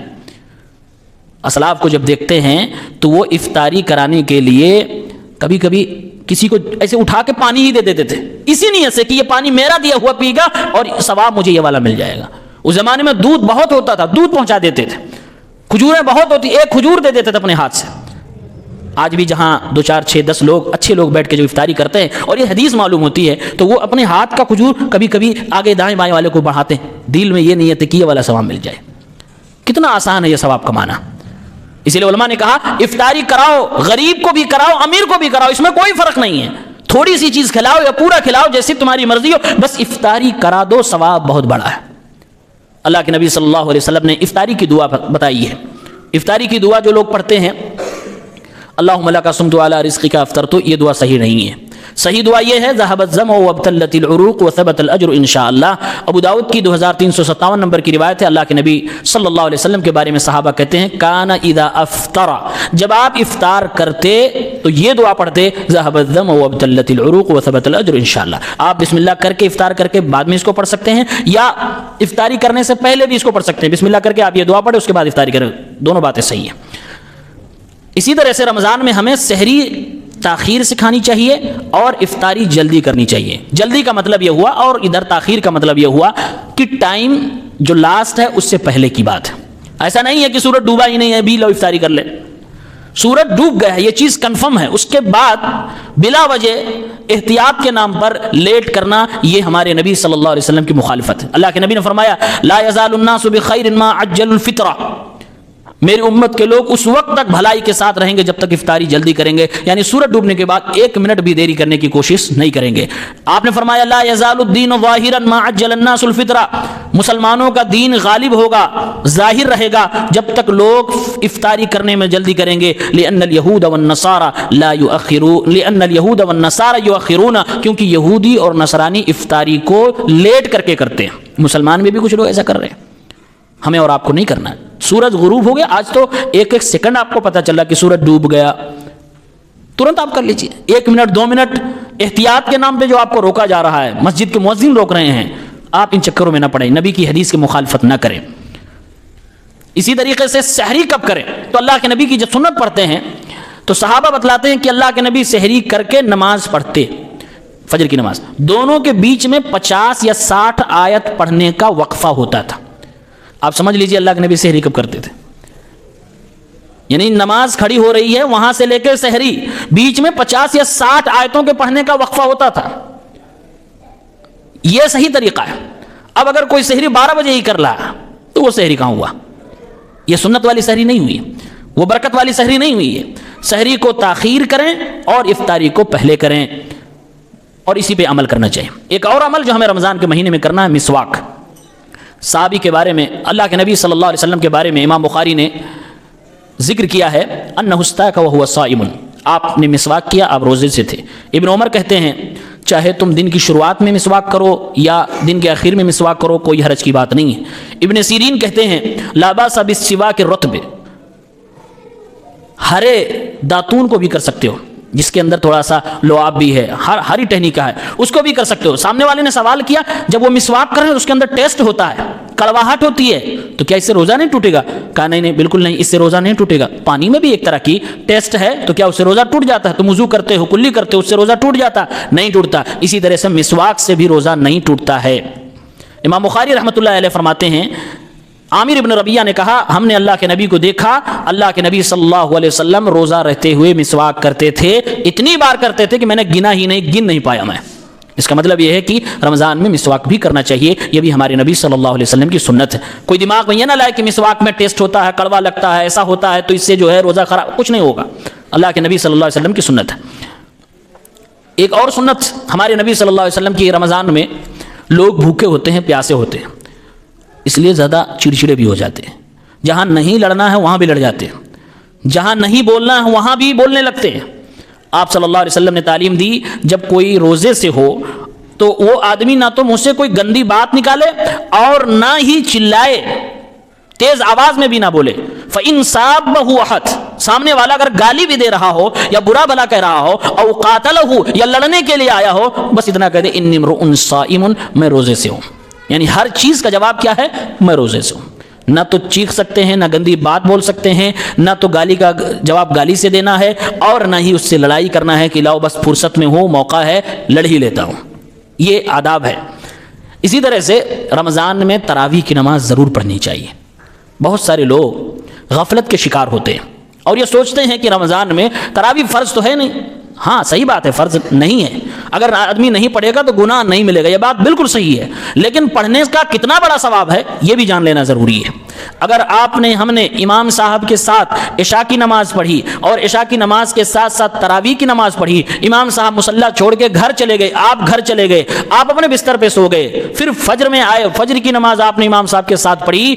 اسلاف کو جب دیکھتے ہیں تو وہ افطاری کرانے کے لیے کبھی کبھی کسی کو ایسے اٹھا کے پانی ہی دے دیتے تھے، اسی نیت سے کہ یہ پانی میرا دیا ہوا پی گا اور ثواب مجھے یہ والا مل جائے گا۔ اس زمانے میں دودھ بہت ہوتا تھا، دودھ پہنچا دیتے تھے، کھجوریں بہت ہوتی، ایک کھجور دے دیتے تھے اپنے ہاتھ سے۔ آج بھی جہاں 2 4 6 10 لوگ اچھے لوگ بیٹھ کے جو افطاری کرتے ہیں اور یہ حدیث معلوم ہوتی ہے تو وہ اپنے ہاتھ کا کھجور کبھی کبھی آگے دائیں بائیں والے کو بڑھاتے ہیں، دل میں یہ نیت ہے کہ یہ والا ثواب مل جائے۔ کتنا آسان ہے یہ ثواب کمانا۔ اسی لیے علماء نے کہا افطاری کراؤ، غریب کو بھی کراؤ، امیر کو بھی کراؤ، اس میں کوئی فرق نہیں ہے، تھوڑی سی چیز کھلاؤ یا پورا کھلاؤ، جیسی تمہاری مرضی ہو، بس افطاری کرا دو، ثواب بہت بڑا ہے۔ اللہ کے نبی صلی اللہ علیہ وسلم نے افطاری کی دعا بتائی ہے۔ افطاری کی دعا جو لوگ پڑھتے ہیں اللہم لک صمت علی رزقک افطرت، یہ دعا صحیح نہیں ہے۔ صحیح دعا یہ ہے ذهب الظمأ وابتلت العروق وثبت الاجر انشاءاللہ۔ ابو داؤد کی 2357 نمبر کی روایت ہے، اللہ کے نبی صلی اللہ علیہ وسلم کے بارے میں صحابہ کہتے ہیں کان اذا افطر، جب آپ افطار کرتے تو یہ دعا پڑھتے ذهب الظمأ وابتلت العروق وثبت الاجر انشاءاللہ۔ آپ بسم اللہ کر کے افطار کر کے بعد میں اس کو پڑھ سکتے ہیں، یا افطاری کرنے سے پہلے بھی اس کو پڑھ سکتے ہیں۔ بسم اللہ کر کے آپ یہ دعا پڑھیں، اس کے بعد افطاری کریں، دونوں باتیں صحیح ہیں۔ اسی طرح سے رمضان میں ہمیں سحری تاخیر سے کھانی چاہیے اور افطاری جلدی کرنی چاہیے۔ جلدی کا مطلب یہ ہوا اور ادھر تاخیر کا مطلب یہ ہوا کہ ٹائم جو لاسٹ ہے اس سے پہلے کی بات ہے۔ ایسا نہیں ہے کہ سورج ڈوبا ہی نہیں ہے بھی لو افطاری کر لے، سورج ڈوب گیا ہے یہ چیز کنفرم ہے، اس کے بعد بلا وجہ احتیاط کے نام پر لیٹ کرنا یہ ہمارے نبی صلی اللہ علیہ وسلم کی مخالفت ہے۔ اللہ کے نبی نے فرمایا لا یزال الناس بخیر ما عجل الفطرہ، میری امت کے لوگ اس وقت تک بھلائی کے ساتھ رہیں گے جب تک افطاری جلدی کریں گے، یعنی سورج ڈوبنے کے بعد 1 منٹ بھی دیری کرنے کی کوشش نہیں کریں گے۔ آپ نے فرمایا لا یزال الدین ظاہرا ما عجل الناس الفطرہ، مسلمانوں کا دین غالب ہوگا، ظاہر رہے گا جب تک لوگ افطاری کرنے میں جلدی کریں گے۔ لأن اليہود والنصارى لا يؤخرون، لأن اليہود والنصارى يؤخرون، کیونکہ یہودی اور نصرانی افطاری کو لیٹ کر کے کرتے ہیں۔ مسلمان میں بھی کچھ لوگ ایسا کر رہے ہیں، ہمیں اور آپ کو نہیں کرنا ہے۔ سورج غروب ہو گیا، آج تو 1 سیکنڈ آپ کو پتہ چلا کہ سورج ڈوب گیا، ترنت آپ کر لیجیے۔ 1 منٹ 2 منٹ احتیاط کے نام پہ جو آپ کو روکا جا رہا ہے، مسجد کے مؤذن روک رہے ہیں، آپ ان چکروں میں نہ پڑیں، نبی کی حدیث کی مخالفت نہ کریں۔ اسی طریقے سے سحری کب کریں؟ تو اللہ کے نبی کی جب سنت پڑھتے ہیں تو صحابہ بتلاتے ہیں کہ اللہ کے نبی سحری کر کے نماز پڑھتے، فجر کی نماز، دونوں کے بیچ میں 50 یا 60 آیت پڑھنے کا وقفہ ہوتا تھا۔ آپ سمجھ لیجئے اللہ کے نبی سحری کب کرتے تھے، یعنی نماز کھڑی ہو رہی ہے وہاں سے لے کے سحری، بیچ میں 50 یا 60 آیتوں کے پڑھنے کا وقفہ ہوتا تھا۔ یہ صحیح طریقہ ہے۔ اب اگر کوئی سحری 12 بجے ہی کر رہا تو وہ سحری کہاں ہوا؟ یہ سنت والی سحری نہیں ہوئی، وہ برکت والی سحری نہیں ہوئی ہے۔ سحری کو تاخیر کریں اور افطاری کو پہلے کریں، اور اسی پہ عمل کرنا چاہیے۔ ایک اور عمل جو ہمیں رمضان کے مہینے میں کرنا ہے، مسواک۔ صحابی کے بارے میں، اللہ کے نبی صلی اللہ علیہ وسلم کے بارے میں امام بخاری نے ذکر کیا ہے، انہ استاک وہو صائم، آپ نے مسواک کیا، آپ روزے سے تھے۔ ابن عمر کہتے ہیں چاہے تم دن کی شروعات میں مسواک کرو یا دن کے آخر میں مسواک کرو، کوئی حرج کی بات نہیں ہے۔ ابن سیرین کہتے ہیں لا باس بالسواک الرطب، ہرے داتون کو بھی کر سکتے ہو، جس کے اندر تھوڑا سا لعاب بھی ہے، ہری ٹہنی کا ہے، اس کو بھی کر سکتے ہو۔ سامنے والے نے سوال کیا جب وہ مسواک کر رہے ہیں اس کے اندر ٹیسٹ ہوتا ہے، کڑواہٹ ہوتی ہے، تو کیا اس سے روزہ نہیں ٹوٹے گا؟ کہا نہیں بالکل نہیں، اس سے روزہ نہیں ٹوٹے گا۔ پانی میں بھی ایک طرح کی ٹیسٹ ہے، تو کیا اس سے روزہ ٹوٹ جاتا ہے؟ تم وضو کرتے ہو، کلی کرتے ہو، اس سے روزہ ٹوٹ جاتا؟ نہیں ٹوٹتا۔ اسی طرح سے مسواک سے بھی روزہ نہیں ٹوٹتا ہے۔ امام بخاری رحمۃ اللہ علیہ فرماتے ہیں عامر ابن ربیعہ نے کہا ہم نے اللہ کے نبی کو دیکھا، اللہ کے نبی صلی اللہ علیہ وسلم روزہ رہتے ہوئے مسواک کرتے تھے، اتنی بار کرتے تھے کہ میں نے گن نہیں پایا میں۔ اس کا مطلب یہ ہے کہ رمضان میں مسواک بھی کرنا چاہیے، یہ بھی ہمارے نبی صلی اللہ علیہ وسلم کی سنت ہے۔ کوئی دماغ میں یہ نہ لائے کہ مسواک میں ٹیسٹ ہوتا ہے، کڑوا لگتا ہے، ایسا ہوتا ہے تو اس سے جو ہے روزہ خراب، کچھ نہیں ہوگا، اللہ کے نبی صلی اللہ علیہ وسلم کی سنت ہے۔ ایک اور سنت ہمارے نبی صلی اللہ علیہ وسلم کی، رمضان میں لوگ بھوکے ہوتے ہیں، پیاسے ہوتے ہیں، اس لیے زیادہ چڑچڑے بھی ہو جاتے ہیں، جہاں نہیں لڑنا ہے وہاں بھی لڑ جاتے ہیں، جہاں نہیں بولنا ہے وہاں بھی بولنے لگتے ہیں۔ آپ صلی اللہ علیہ وسلم نے تعلیم دی جب کوئی روزے سے ہو تو وہ آدمی نہ تو منہ سے کوئی گندی بات نکالے اور نہ ہی چلائے، تیز آواز میں بھی نہ بولے۔ فَإِن صَابَّهُ أَحَدٌ، سامنے والا اگر گالی بھی دے رہا ہو یا برا بھلا کہہ رہا ہو، او قاتلہ، یا لڑنے کے لیے آیا ہو، بس اتنا کہہ دے انی امرؤ صائم، میں روزے سے ہوں۔ یعنی ہر چیز کا جواب کیا ہے؟ میں روزے سے ہوں۔ نہ تو چیخ سکتے ہیں، نہ گندی بات بول سکتے ہیں، نہ تو گالی کا جواب گالی سے دینا ہے، اور نہ ہی اس سے لڑائی کرنا ہے کہ لاؤ بس فرصت میں ہو، موقع ہے، لڑ ہی لیتا ہوں۔ یہ آداب ہے۔ اسی طرح سے رمضان میں تراویح کی نماز ضرور پڑھنی چاہیے۔ بہت سارے لوگ غفلت کے شکار ہوتے ہیں اور یہ سوچتے ہیں کہ رمضان میں تراویح فرض تو ہے نہیں۔ ہاں صحیح بات ہے، فرض نہیں ہے، اگر آدمی نہیں پڑھے گا تو گناہ نہیں ملے گا، یہ بات بالکل صحیح ہے، لیکن پڑھنے کا کتنا بڑا ثواب ہے یہ بھی جان لینا ضروری ہے۔ اگر ہم نے امام صاحب کے ساتھ عشاء کی نماز پڑھی اور عشاء کی نماز کے ساتھ ساتھ تراویح کی نماز پڑھی، امام صاحب مصلی چھوڑ کے گھر چلے گئے، آپ گھر چلے گئے، آپ اپنے بستر پہ سو گئے، پھر فجر میں آئے، فجر کی نماز آپ نے امام صاحب کے ساتھ پڑھی،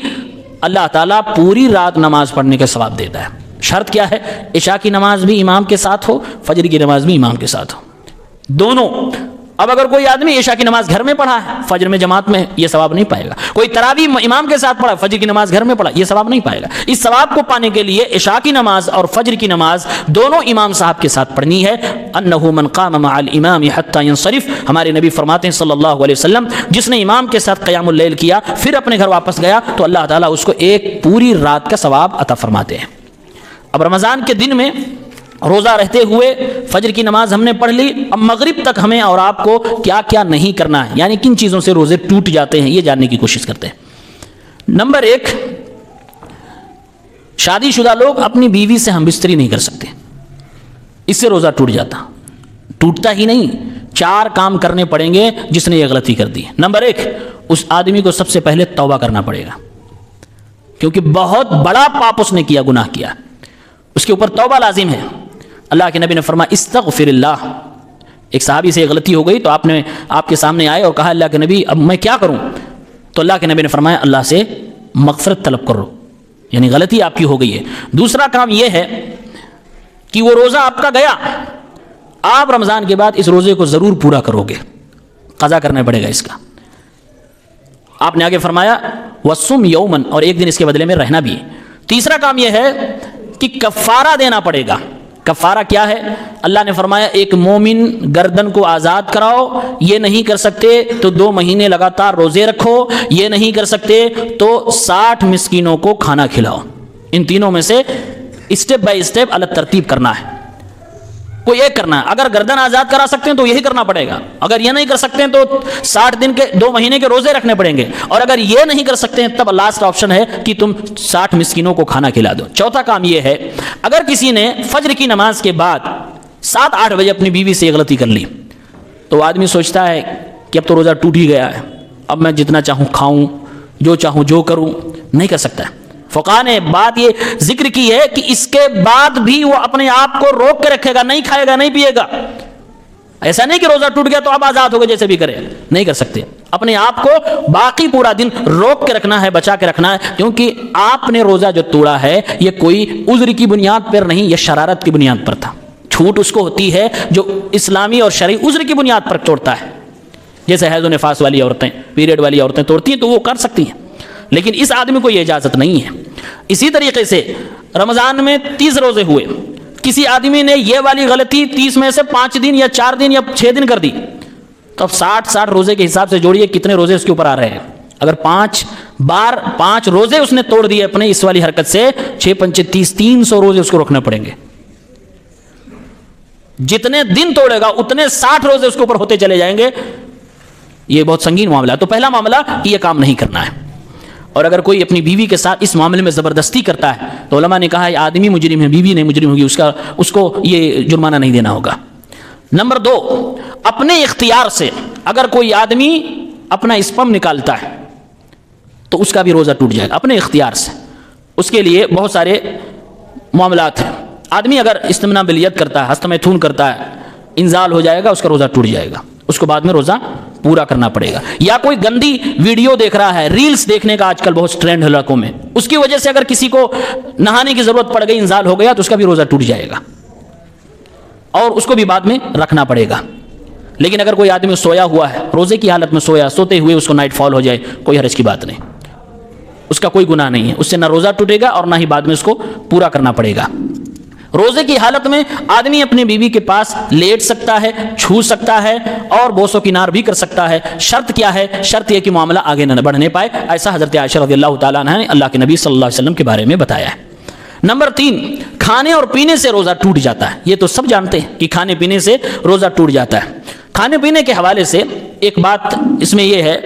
اللہ تعالیٰ پوری رات نماز پڑھنے کا ثواب دیتا ہے۔ شرط کیا ہے؟ عشاء کی نماز بھی امام کے ساتھ ہو، فجر کی نماز بھی امام کے ساتھ ہو، دونوں۔ اب اگر کوئی آدمی عشاء کی نماز گھر میں پڑھا ہے، فجر میں جماعت میں، یہ ثواب نہیں پائے گا۔ کوئی تراویح امام کے ساتھ پڑھا، فجر کی نماز گھر میں پڑھا، یہ ثواب نہیں پائے گا۔ اس ثواب کو پانے کے لیے عشاء کی نماز اور فجر کی نماز دونوں امام صاحب کے ساتھ پڑھنی ہے۔ انہ من قام مع الامام حتى ينصرف، ہمارے نبی فرماتے ہیں صلی اللہ علیہ وسلم جس نے امام کے ساتھ قیام اللیل کیا پھر اپنے گھر واپس گیا تو اللہ تعالیٰ اس کو ایک پوری رات کا ثواب عطا فرماتے ہیں۔ اب رمضان کے دن میں روزہ رہتے ہوئے فجر کی نماز ہم نے پڑھ لی، اب مغرب تک ہمیں اور آپ کو کیا کیا نہیں کرنا ہے، یعنی کن چیزوں سے روزے ٹوٹ جاتے ہیں، یہ جاننے کی کوشش کرتے ہیں۔ نمبر 1، شادی شدہ لوگ اپنی بیوی سے ہم بستری نہیں کر سکتے، اس سے روزہ ٹوٹتا ہی نہیں، 4 کام کرنے پڑیں گے جس نے یہ غلطی کر دی۔ نمبر 1، اس آدمی کو سب سے پہلے توبہ کرنا پڑے گا کیونکہ بہت بڑا پاپ اس نے کیا، گناہ کیا، اس کے اوپر توبہ لازم ہے۔ اللہ کے نبی نے فرمایا استغفر اللہ۔ ایک صحابی سے غلطی ہو گئی تو آپ کے سامنے آئے اور کہا اللہ کے نبی اب میں کیا کروں؟ تو اللہ کے نبی نے فرمایا اللہ سے مغفرت طلب کرو، یعنی غلطی آپ کی ہو گئی ہے۔ دوسرا کام یہ ہے کہ وہ روزہ آپ کا گیا، آپ رمضان کے بعد اس روزے کو ضرور پورا کرو گے، قضا کرنا پڑے گا اس کا۔ آپ نے آگے فرمایا وصم یومن، اور ایک دن اس کے بدلے میں رہنا بھی۔ تیسرا کام یہ ہے کہ کفارہ دینا پڑے گا۔ کفارہ کیا ہے؟ اللہ نے فرمایا ایک مومن گردن کو آزاد کراؤ، یہ نہیں کر سکتے تو 2 مہینے لگاتار روزے رکھو، یہ نہیں کر سکتے تو 60 مسکینوں کو کھانا کھلاؤ۔ ان تینوں میں سے اسٹیپ بائی اسٹیپ الگ ترتیب کرنا ہے، کوئی ایک کرنا ہے۔ اگر گردن آزاد کرا سکتے ہیں تو یہی کرنا پڑے گا، اگر یہ نہیں کر سکتے ہیں تو 60 دن کے 2 مہینے کے روزے رکھنے پڑیں گے، اور اگر یہ نہیں کر سکتے ہیں تب لاسٹ آپشن ہے کہ تم 60 مسکینوں کو کھانا کھلا دو۔ چوتھا کام یہ ہے اگر کسی نے فجر کی نماز کے بعد 7-8 بجے اپنی بیوی سے یہ غلطی کر لی تو آدمی سوچتا ہے کہ اب تو روزہ ٹوٹ ہی گیا ہے، اب میں جتنا چاہوں کھاؤں، جو چاہوں جو کروں، نہیں کر سکتا ہے۔ فقہاء نے بات یہ ذکر کی ہے کہ اس کے بعد بھی وہ اپنے آپ کو روک کے رکھے گا، نہیں کھائے گا، نہیں پیے گا۔ ایسا نہیں کہ روزہ ٹوٹ گیا تو اب آزاد ہو گئے جیسے بھی کرے، نہیں کر سکتے۔ اپنے آپ کو باقی پورا دن روک کے رکھنا ہے، بچا کے رکھنا ہے، کیونکہ آپ نے روزہ جو توڑا ہے یہ کوئی عذر کی بنیاد پر نہیں، یہ شرارت کی بنیاد پر تھا۔ چھوٹ اس کو ہوتی ہے جو اسلامی اور شرعی عذر کی بنیاد پر توڑتا ہے، جیسے حیض و نفاس والی عورتیں، پیریڈ والی عورتیں توڑتی ہیں تو وہ کر سکتی ہیں، لیکن اس آدمی کو یہ اجازت نہیں ہے۔ اسی طریقے سے رمضان میں 30 روزے ہوئے، کسی آدمی نے یہ والی غلطی 30 میں سے 5 دن یا 4 دن یا 6 دن کر دی تو اب 60 روزے کے حساب سے جوڑیے کتنے روزے اس کے اوپر آ رہے ہیں۔ اگر 5 بار 5 روزے اس نے توڑ دیے اپنے اس والی حرکت سے، 6 5 30 300 روزے اس کو رکھنے پڑیں گے۔ جتنے دن توڑے گا اتنے 60 روزے اس کے اوپر ہوتے چلے جائیں گے۔ یہ بہت سنگین معاملہ ہے۔ تو پہلا معاملہ کہ یہ کام نہیں کرنا ہے، اور اگر کوئی اپنی بیوی کے ساتھ اس معاملے میں زبردستی کرتا ہے تو علماء نے کہا یہ آدمی مجرم ہے، بیوی نہیں مجرم ہوگی، اس کو یہ جرمانہ نہیں دینا ہوگا۔ نمبر 2، اپنے اختیار سے اگر کوئی آدمی اپنا اسپم نکالتا ہے تو اس کا بھی روزہ ٹوٹ جائے گا، اپنے اختیار سے۔ اس کے لیے بہت سارے معاملات ہیں۔ آدمی اگر استمناء بالید کرتا ہے، ہستمیتھون کرتا ہے، انزال ہو جائے گا، اس کا روزہ ٹوٹ جائے گا، اس کو بعد میں روزہ پورا کرنا پڑے گا۔ یا کوئی گندی ویڈیو دیکھ رہا ہے، ریلز دیکھنے کا آج کل بہت ٹرینڈ ہے لڑکوں میں، اس کی وجہ سے اگر کسی کو نہانے کی ضرورت پڑ گئی، انزال ہو گیا، تو اس کا بھی روزہ ٹوٹ جائے گا اور اس کو بھی بعد میں رکھنا پڑے گا۔ لیکن اگر کوئی آدمی سویا ہوا ہے، روزے کی حالت میں سویا، سوتے ہوئے اس کو نائٹ فال ہو جائے، کوئی حرج کی بات نہیں، اس کا کوئی گناہ نہیں ہے، اس سے نہ روزہ ٹوٹے گا اور نہ ہی بعد میں اس کو پورا کرنا پڑے گا۔ روزے کی حالت میں آدمی اپنی بیوی کے پاس لیٹ سکتا ہے، چھو سکتا ہے اور بوس و کنار بھی کر سکتا ہے۔ شرط کیا ہے؟ شرط یہ کہ معاملہ آگے نہ بڑھنے پائے۔ ایسا حضرت عائشہ رضی اللہ تعالیٰ عنہ نے اللہ کے نبی صلی اللہ علیہ وسلم کے بارے میں بتایا ہے۔ نمبر 3، کھانے اور پینے سے روزہ ٹوٹ جاتا ہے۔ یہ تو سب جانتے ہیں کہ کھانے پینے سے روزہ ٹوٹ جاتا ہے۔ کھانے پینے کے حوالے سے ایک بات اس میں یہ ہے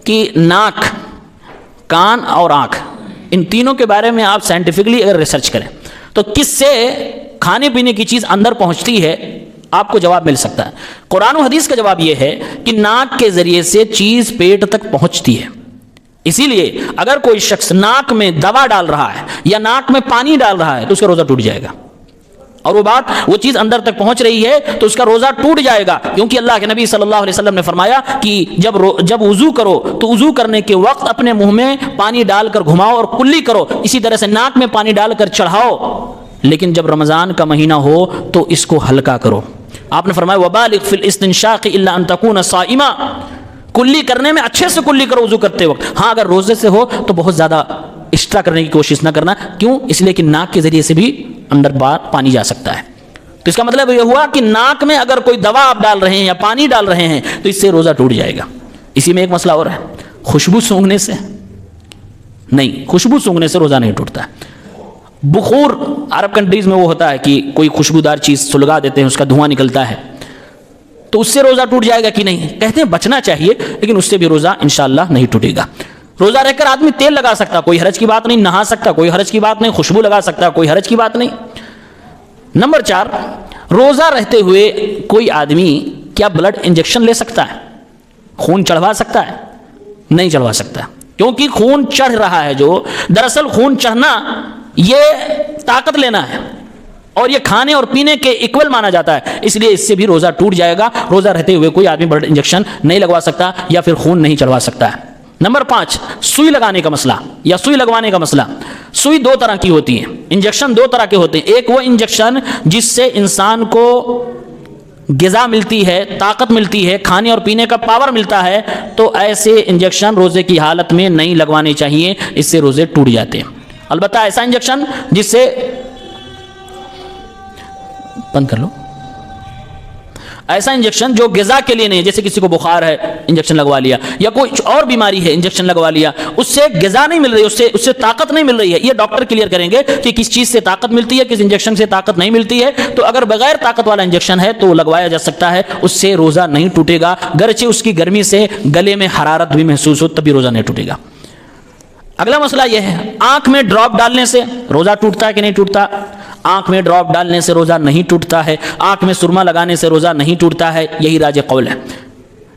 کہ ناک، کان اور آنکھ، ان تینوں کے بارے میں آپ سائنٹیفکلی اگر ریسرچ کریں تو کس سے کھانے پینے کی چیز اندر پہنچتی ہے آپ کو جواب مل سکتا ہے۔ قرآن و حدیث کا جواب یہ ہے کہ ناک کے ذریعے سے چیز پیٹ تک پہنچتی ہے۔ اسی لیے اگر کوئی شخص ناک میں دوا ڈال رہا ہے یا ناک میں پانی ڈال رہا ہے تو اس کا روزہ ٹوٹ جائے گا، اور وہ چیز اندر تک پہنچ رہی ہے تو اس کا روزہ ٹوٹ جائے گا، کیونکہ اللہ کے نبی صلی اللہ علیہ وسلم نے فرمایا کہ جب وضو کرو تو وضو کرنے کے وقت اپنے منہ میں پانی ڈال کر گھماؤ اور کلی کرو، اسی طرح سے ناک میں پانی ڈال کر چڑھاؤ، لیکن جب رمضان کا مہینہ ہو تو اس کو ہلکا کرو۔ آپ نے فرمایا وبالغ فی الاستنشاق الا ان تکون صائما، کلی کرنے میں اچھے سے کلی کرو وضو کرتے وقت۔ ہاں اگر روزے سے ہو تو بہت زیادہ ایکسٹرا کرنے کی کوشش نہ کرنا، کیوں؟ اس لیے کہ ناک کے ذریعے سے بھی اندر باہر پانی جا سکتا ہے۔ تو اس کا مطلب یہ ہوا کہ ناک میں اگر کوئی دوا آپ ڈال رہے ہیں یا پانی ڈال رہے ہیں تو اس سے روزہ ٹوٹ جائے گا۔ اسی میں ایک مسئلہ اور ہے، خوشبو سونگھنے سے نہیں، خوشبو سونگھنے سے روزہ نہیں ٹوٹتا ہے۔ بخور عرب کنٹریز میں وہ ہوتا ہے کہ کوئی خوشبودار چیز سلگا دیتے ہیں، اس کا دھواں نکلتا ہے، تو اس سے روزہ ٹوٹ جائے گا کہ نہیں؟ کہتے ہیں بچنا چاہیے، لیکن اس سے بھی روزہ انشاءاللہ نہیں ٹوٹے گا۔ روزہ رہ کر آدمی تیل لگا سکتا، کوئی حرج کی بات نہیں، نہا سکتا، کوئی حرج کی بات نہیں، خوشبو لگا سکتا، کوئی حرج کی بات نہیں۔ نمبر 4، روزہ رہتے ہوئے کوئی آدمی کیا بلڈ انجیکشن لے سکتا ہے؟ خون چڑھوا سکتا ہے؟ نہیں چڑھوا سکتا۔ کیونکہ خون چڑھ رہا ہے، جو دراصل خون چڑھنا یہ طاقت لینا ہے اور یہ کھانے اور پینے کے ایکول مانا جاتا ہے، اس لیے اس سے بھی روزہ ٹوٹ جائے گا۔ روزہ رہتے ہوئے کوئی آدمی بلڈ انجیکشن نہیں لگوا سکتا یا پھر خون نہیں چڑھوا سکتا ہے۔ نمبر 5، سوئی لگانے کا مسئلہ یا سوئی لگوانے کا مسئلہ۔ سوئی دو طرح کی ہوتی ہے، انجیکشن دو طرح کے ہوتے ہیں۔ ایک وہ انجیکشن جس سے انسان کو غذا ملتی ہے، طاقت ملتی ہے، کھانے اور پینے کا پاور ملتا ہے، تو ایسے انجیکشن روزے کی حالت میں نہیں لگوانے چاہیے، اس سے روزے ٹوٹ جاتے ہیں۔ البتہ ایسا انجیکشن جس سے بند کر لو، ایسا انجیکشن جو غذا کے لیے نہیں، جیسے کسی کو بخار ہے انجیکشن لگوا لیا، یا کوئی اور بیماری ہے انجیکشن لگوا لیا، اس سے غذا نہیں مل رہی، اس سے طاقت نہیں مل رہی ہے، یہ ڈاکٹر کلیئر کریں گے کہ کس چیز سے طاقت ملتی ہے، کس انجیکشن سے طاقت نہیں ملتی ہے۔ تو اگر بغیر طاقت والا انجیکشن ہے تو وہ لگوایا جا سکتا ہے، اس سے روزہ نہیں ٹوٹے گا، گرچہ اس کی گرمی سے گلے میں حرارت بھی محسوس ہو تب بھی روزہ نہیں ٹوٹے گا۔ اگلا مسئلہ یہ ہے، آنکھ میں ڈراپ ڈالنے سے روزہ ٹوٹتا ہے کہ نہیں ٹوٹتا؟ آنکھ میں ڈراپ ڈالنے سے روزہ نہیں ٹوٹتا ہے، آنکھ میں سرما لگانے سے روزہ نہیں ٹوٹتا ہے، یہی راجح قول ہے۔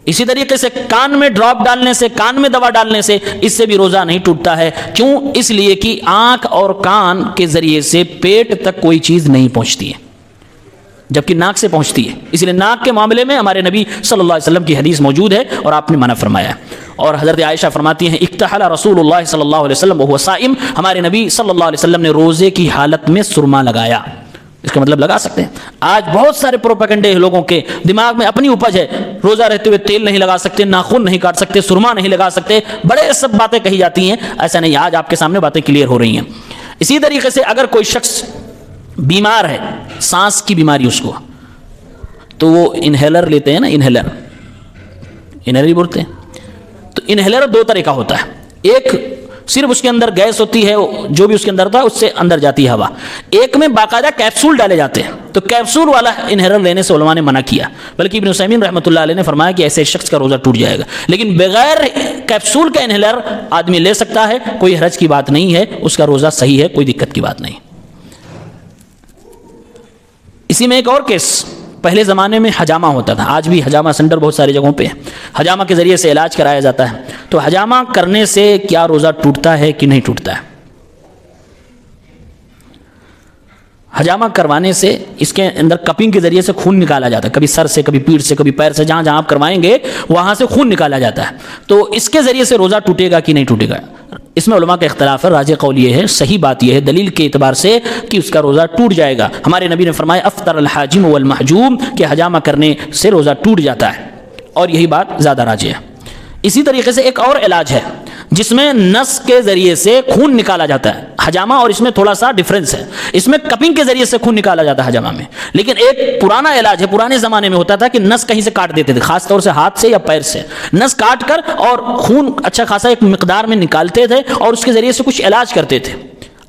اسی طریقے سے کان میں ڈراپ ڈالنے سے، کان میں دوا ڈالنے سے، اس سے بھی روزہ نہیں ٹوٹتا ہے۔ کیوں؟ اس لیے کہ آنکھ اور کان کے ذریعے سے پیٹ تک کوئی چیز نہیں پہنچتی ہے، جبکہ ناک سے پہنچتی ہے، اس لیے ناک کے معاملے میں ہمارے نبی صلی اللہ علیہ وسلم کی حدیث موجود ہے اور آپ نے منع فرمایا ہے۔ اور حضرت عائشہ فرماتی ہیں، اکتحل رسول اللہ صلی اللہ علیہ وسلم وهو صائم، ہمارے نبی صلی اللہ علیہ وسلم نے روزے کی حالت میں سرما لگایا۔ اس کا مطلب لگا سکتے ہیں۔ آج بہت سارے پروپیگنڈے لوگوں کے دماغ میں اپنی اپج ہے، روزہ رہتے ہوئے تیل نہیں لگا سکتے، ناخن نہیں کاٹ سکتے، سرما نہیں لگا سکتے، بڑے سب باتیں کہی جاتی ہیں۔ ایسا نہیں، آج آپ کے سامنے باتیں کلیئر ہو رہی ہیں۔ اسی طریقے سے اگر کوئی شخص بیمار ہے، سانس کی بیماری اس کو، تو وہ انہیلر لیتے ہیں نا، انہیلر ہی بولتے ہیں۔ تو انہیلر دو طرح کا ہوتا ہے، ایک صرف اس کے اندر گیس ہوتی ہے، جو بھی اس کے اندر ہوتا ہے اس سے اندر جاتی ہے ہوا، ایک میں باقاعدہ کیپسول ڈالے جاتے ہیں۔ تو کیپسول والا انہیلر لینے سے علماء نے منع کیا، بلکہ ابن عثیمین رحمۃ اللہ علیہ نے فرمایا کہ ایسے شخص کا روزہ ٹوٹ جائے گا۔ لیکن بغیر کیپسول کا انہیلر آدمی لے سکتا ہے، کوئی حرج کی بات نہیں ہے، اس کا روزہ صحیح ہے، کوئی دقت کی بات نہیں۔ اسی میں ایک اور کیس، پہلے زمانے میں حجامہ ہوتا تھا، آج بھی حجامہ سینٹر بہت ساری جگہوں پہ ہے، حجامہ کے ذریعے سے علاج کرایا جاتا ہے۔ تو حجامہ کرنے سے کیا روزہ ٹوٹتا ہے کہ نہیں ٹوٹتا ہے؟ حجامہ کروانے سے اس کے اندر کپنگ کے ذریعے سے خون نکالا جاتا ہے، کبھی سر سے، کبھی پیٹھ سے، کبھی پیر سے، جہاں جہاں آپ کروائیں گے وہاں سے خون نکالا جاتا ہے۔ تو اس کے ذریعے سے روزہ ٹوٹے گا کہ نہیں ٹوٹے گا؟ اس میں علماء کا اختلاف ہے، راجح قول یہ ہے، صحیح بات یہ ہے دلیل کے اعتبار سے کہ اس کا روزہ ٹوٹ جائے گا۔ ہمارے نبی نے فرمایا افطر الحاجم والمحجوم، کہ حجامہ کرنے سے روزہ ٹوٹ جاتا ہے، اور یہی بات زیادہ راجح ہے۔ اسی طریقے سے ایک اور علاج ہے جس میں نس کے ذریعے سے خون نکالا جاتا ہے، حجامہ اور اس میں تھوڑا سا ڈفرنس ہے، اس میں کپنگ کے ذریعے سے خون نکالا جاتا ہے حجامہ میں، لیکن ایک پرانا علاج ہے، پرانے زمانے میں ہوتا تھا کہ نس کہیں سے کاٹ دیتے تھے، خاص طور سے ہاتھ سے یا پیر سے، نس کاٹ کر اور خون اچھا خاصا ایک مقدار میں نکالتے تھے اور اس کے ذریعے سے کچھ علاج کرتے تھے۔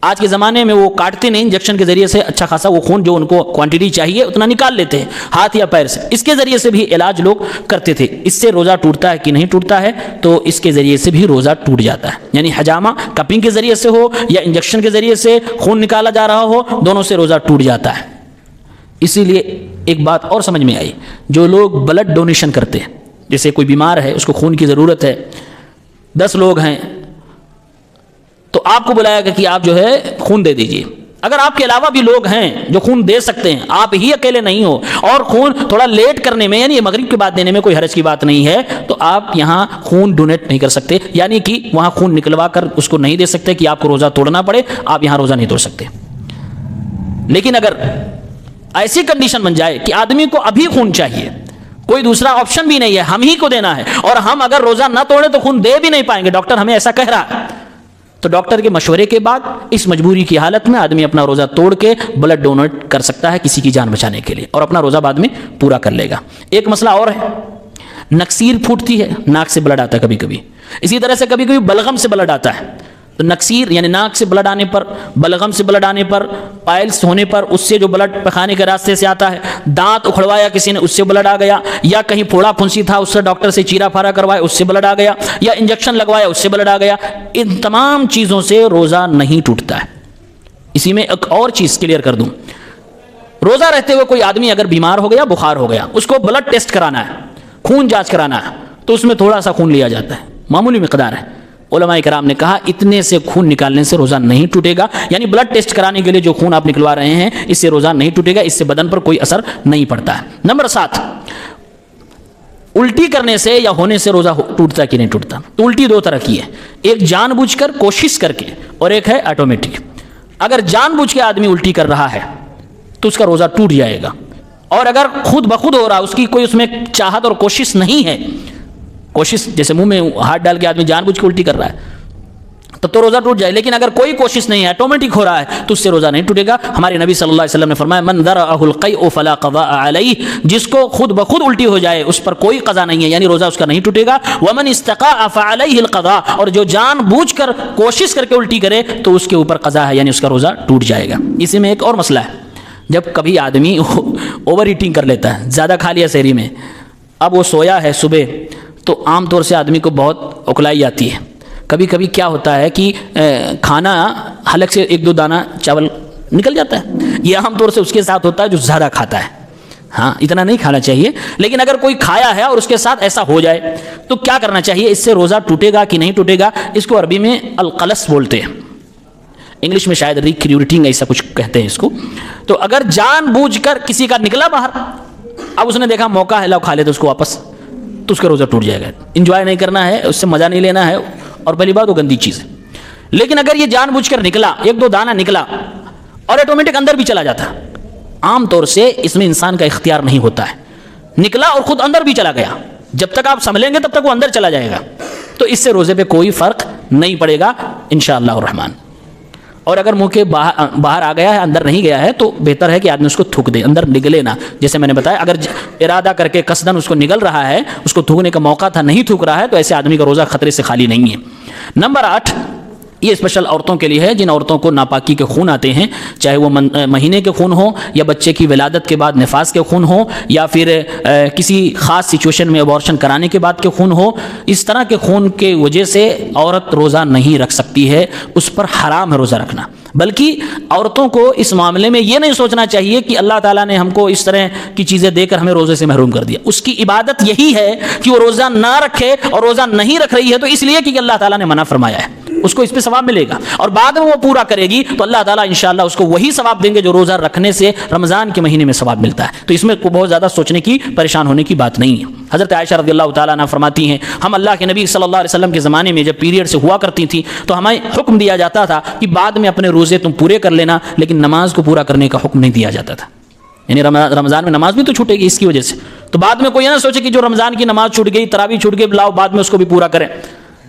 آج کے زمانے میں وہ کاٹتے نہیں، انجیکشن کے ذریعے سے اچھا خاصا وہ خون جو ان کو کوانٹٹی چاہیے اتنا نکال لیتے ہیں ہاتھ یا پیر سے، اس کے ذریعے سے بھی علاج لوگ کرتے تھے۔ اس سے روزہ ٹوٹتا ہے کہ نہیں ٹوٹتا ہے؟ تو اس کے ذریعے سے بھی روزہ ٹوٹ جاتا ہے، یعنی حجامہ کپنگ کے ذریعے سے ہو یا انجیکشن کے ذریعے سے خون نکالا جا رہا ہو، دونوں سے روزہ ٹوٹ جاتا ہے۔ اسی لیے ایک بات اور سمجھ میں آئی، جو لوگ بلڈ ڈونیشن کرتے ہیں، جیسے کوئی بیمار ہے اس کو خون کی ضرورت ہے، 10 لوگ ہیں تو آپ کو بلایا گیا کہ آپ جو ہے خون دے دیجئے۔ اگر آپ کے علاوہ بھی لوگ ہیں جو خون دے سکتے ہیں، آپ ہی اکیلے نہیں ہو، اور خون تھوڑا لیٹ کرنے میں یعنی مغرب کے بعد دینے میں کوئی حرج کی بات نہیں ہے، تو آپ یہاں خون ڈونیٹ نہیں کر سکتے، یعنی کہ وہاں خون نکلوا کر اس کو نہیں دے سکتے کہ آپ کو روزہ توڑنا پڑے، آپ یہاں روزہ نہیں توڑ سکتے۔ لیکن اگر ایسی کنڈیشن بن جائے کہ آدمی کو ابھی خون چاہیے، کوئی دوسرا آپشن بھی نہیں ہے، ہم ہی کو دینا ہے، اور ہم اگر روزہ نہ توڑیں تو خون دے بھی نہیں پائیں گے، ڈاکٹر ہمیں ایسا کہہ رہا ہے، تو ڈاکٹر کے مشورے کے بعد اس مجبوری کی حالت میں آدمی اپنا روزہ توڑ کے بلڈ ڈونیٹ کر سکتا ہے کسی کی جان بچانے کے لیے، اور اپنا روزہ بعد میں پورا کر لے گا۔ ایک مسئلہ اور ہے، نکسیر پھوٹتی ہے، ناک سے بلڈ آتا ہے کبھی کبھی، اسی طرح سے کبھی کبھی بلغم سے بلڈ آتا ہے۔ تو نکسیر یعنی ناک سے بلڈ آنے پر، بلغم سے بلڈ آنے پر، پائلس ہونے پر، اس سے جو بلڈ پخانے کے راستے سے آتا ہے، دانت اکھڑوایا کسی نے اس سے بلڈ آ گیا، یا کہیں پھوڑا پھنسی تھا اس سے ڈاکٹر سے چیرا پھاڑا کروایا اس سے بلڈ آ گیا، یا انجیکشن لگوایا اس سے بلڈ آ گیا، ان تمام چیزوں سے روزہ نہیں ٹوٹتا ہے۔ اسی میں ایک اور چیز کلیئر کر دوں، روزہ رہتے ہوئے کوئی آدمی اگر بیمار ہو گیا، بخار ہو گیا، اس کو بلڈ ٹیسٹ کرانا ہے، خون جانچ کرانا ہے، تو اس میں تھوڑا سا خون لیا جاتا ہے، معمولی مقدار ہے، علماء کرام نے کہا اتنے سے خون نکالنے سے روزہ نہیں ٹوٹے گا، یعنی بلڈ ٹیسٹ کرانے کے لیے جو خون آپ نکلوا رہے ہیں اس سے روزہ نہیں ٹوٹے گا، اس سے بدن پر کوئی اثر نہیں پڑتا ہے۔ نمبر 7، الٹی کرنے سے یا ہونے سے روزہ ٹوٹتا کہ نہیں ٹوٹتا؟ تو الٹی دو طرح کی ہے، ایک جان بوجھ کر کوشش کر کے، اور ایک ہے آٹومیٹک۔ اگر جان بوجھ کے آدمی الٹی کر رہا ہے تو اس کا روزہ ٹوٹ جائے گا، اور اگر خود بخود ہو رہا، اس کی کوئی اس میں چاہت اور کوشش نہیں ہے، کوشش جیسے منہ میں ہاتھ ڈال کے آدمی جان بوجھ کے الٹی کر رہا ہے تب تو روزہ ٹوٹ جائے، لیکن اگر کوئی کوشش نہیں ہے، آٹومیٹک ہو رہا ہے تو اس سے روزہ نہیں ٹوٹے گا۔ ہمارے نبی صلی اللہ علیہ وسلم نے فرمایا من ذرأہ القیء فلا قضاء علیہ، جس کو خود بخود الٹی ہو جائے اس پر کوئی قضا نہیں ہے، یعنی روزہ اس کا نہیں ٹوٹے گا۔ ومن استقاء فعلیہ القضاء، اور جو جان بوجھ کر کوشش کر کے الٹی کرے تو اس کے اوپر قضا ہے، یعنی اس کا روزہ ٹوٹ جائے گا۔ اسی میں ایک اور مسئلہ ہے، جب کبھی آدمی اوور ایٹنگ کر لیتا ہے، زیادہ کھا لیا سحری میں، اب وہ سویا ہے صبح، تو عام طور سے آدمی کو بہت اکلائی آتی ہے۔ کبھی کبھی کیا ہوتا ہے کہ کھانا حلق سے ایک دو دانہ چاول نکل جاتا ہے، یہ عام طور سے اس کے ساتھ ہوتا ہے جو زیادہ کھاتا ہے۔ ہاں اتنا نہیں کھانا چاہیے، لیکن اگر کوئی کھایا ہے اور اس کے ساتھ ایسا ہو جائے تو کیا کرنا چاہیے؟ اس سے روزہ ٹوٹے گا کہ نہیں ٹوٹے گا؟ اس کو عربی میں القلس بولتے ہیں، انگلش میں شاید ریکریوٹنگ ایسا کچھ کہتے ہیں اس کو۔ تو اگر جان بوجھ کر کسی کا نکلا باہر، اب اس نے دیکھا موقع ہے، لاؤ کھا لے تو اس کو واپس، تو اس کا روزہ ٹوٹ جائے گا۔ انجوائے نہیں کرنا ہے، اس سے مزہ نہیں لینا ہے، اور پہلی بات وہ گندی چیز ہے۔ لیکن اگر یہ جان بوجھ کر نکلا، ایک دو دانہ نکلا اور آٹومیٹک اندر بھی چلا جاتا، عام طور سے اس میں انسان کا اختیار نہیں ہوتا ہے، نکلا اور خود اندر بھی چلا گیا، جب تک آپ سنبھلیں گے تب تک وہ اندر چلا جائے گا، تو اس سے روزے پہ کوئی فرق نہیں پڑے گا انشاءاللہ الرحمن۔ اور اگر منہ کے باہر آ گیا ہے، اندر نہیں گیا ہے، تو بہتر ہے کہ آدمی اس کو تھوک دے، اندر نگلے نہ۔ جیسے میں نے بتایا، اگر ارادہ کر کے قصدن اس کو نگل رہا ہے، اس کو تھوکنے کا موقع تھا، نہیں تھوک رہا ہے، تو ایسے آدمی کا روزہ خطرے سے خالی نہیں ہے۔ نمبر 8، یہ اسپیشل عورتوں کے لیے ہے، جن عورتوں کو ناپاکی کے خون آتے ہیں، چاہے وہ مہینے کے خون ہوں، یا بچے کی ولادت کے بعد نفاس کے خون ہوں، یا پھر کسی خاص سچویشن میں ابارشن کرانے کے بعد کے خون ہو، اس طرح کے خون کے وجہ سے عورت روزہ نہیں رکھ سکتی ہے، اس پر حرام ہے روزہ رکھنا۔ بلکہ عورتوں کو اس معاملے میں یہ نہیں سوچنا چاہیے کہ اللہ تعالیٰ نے ہم کو اس طرح کی چیزیں دے کر ہمیں روزے سے محروم کر دیا۔ اس کی عبادت یہی ہے کہ وہ روزہ نہ رکھے، اور روزہ نہیں رکھ رہی ہے تو اس لیے کہ اللہ تعالیٰ نے منع فرمایا ہے، اس کو اس پہ ثواب ملے گا، اور بعد میں وہ پورا کرے گی تو اللہ تعالیٰ انشاءاللہ اس کو وہی ثواب دیں گے جو روزہ رکھنے سے رمضان کے مہینے میں ثواب ملتا ہے۔ تو اس میں بہت زیادہ سوچنے کی، پریشان ہونے کی بات نہیں ہے۔ حضرت عائشہ رضی اللہ تعالیٰ عنہ فرماتی ہیں، ہم اللہ کے نبی صلی اللہ علیہ وسلم کے زمانے میں جب پیریڈ سے ہوا کرتی تھی تو ہمیں حکم دیا جاتا تھا کہ بعد میں اپنے روزے تم پورے کر لینا، لیکن نماز کو پورا کرنے کا حکم نہیں دیا جاتا تھا۔ یعنی رمضان میں نماز بھی تو چھوٹے گی اس کی وجہ سے، تو بعد میں کوئی نہ سوچے کہ جو رمضان کی نماز چھوٹ گئی، تراویح چھوٹ گئی، لاؤ بعد میں اس کو بھی پورا کریں۔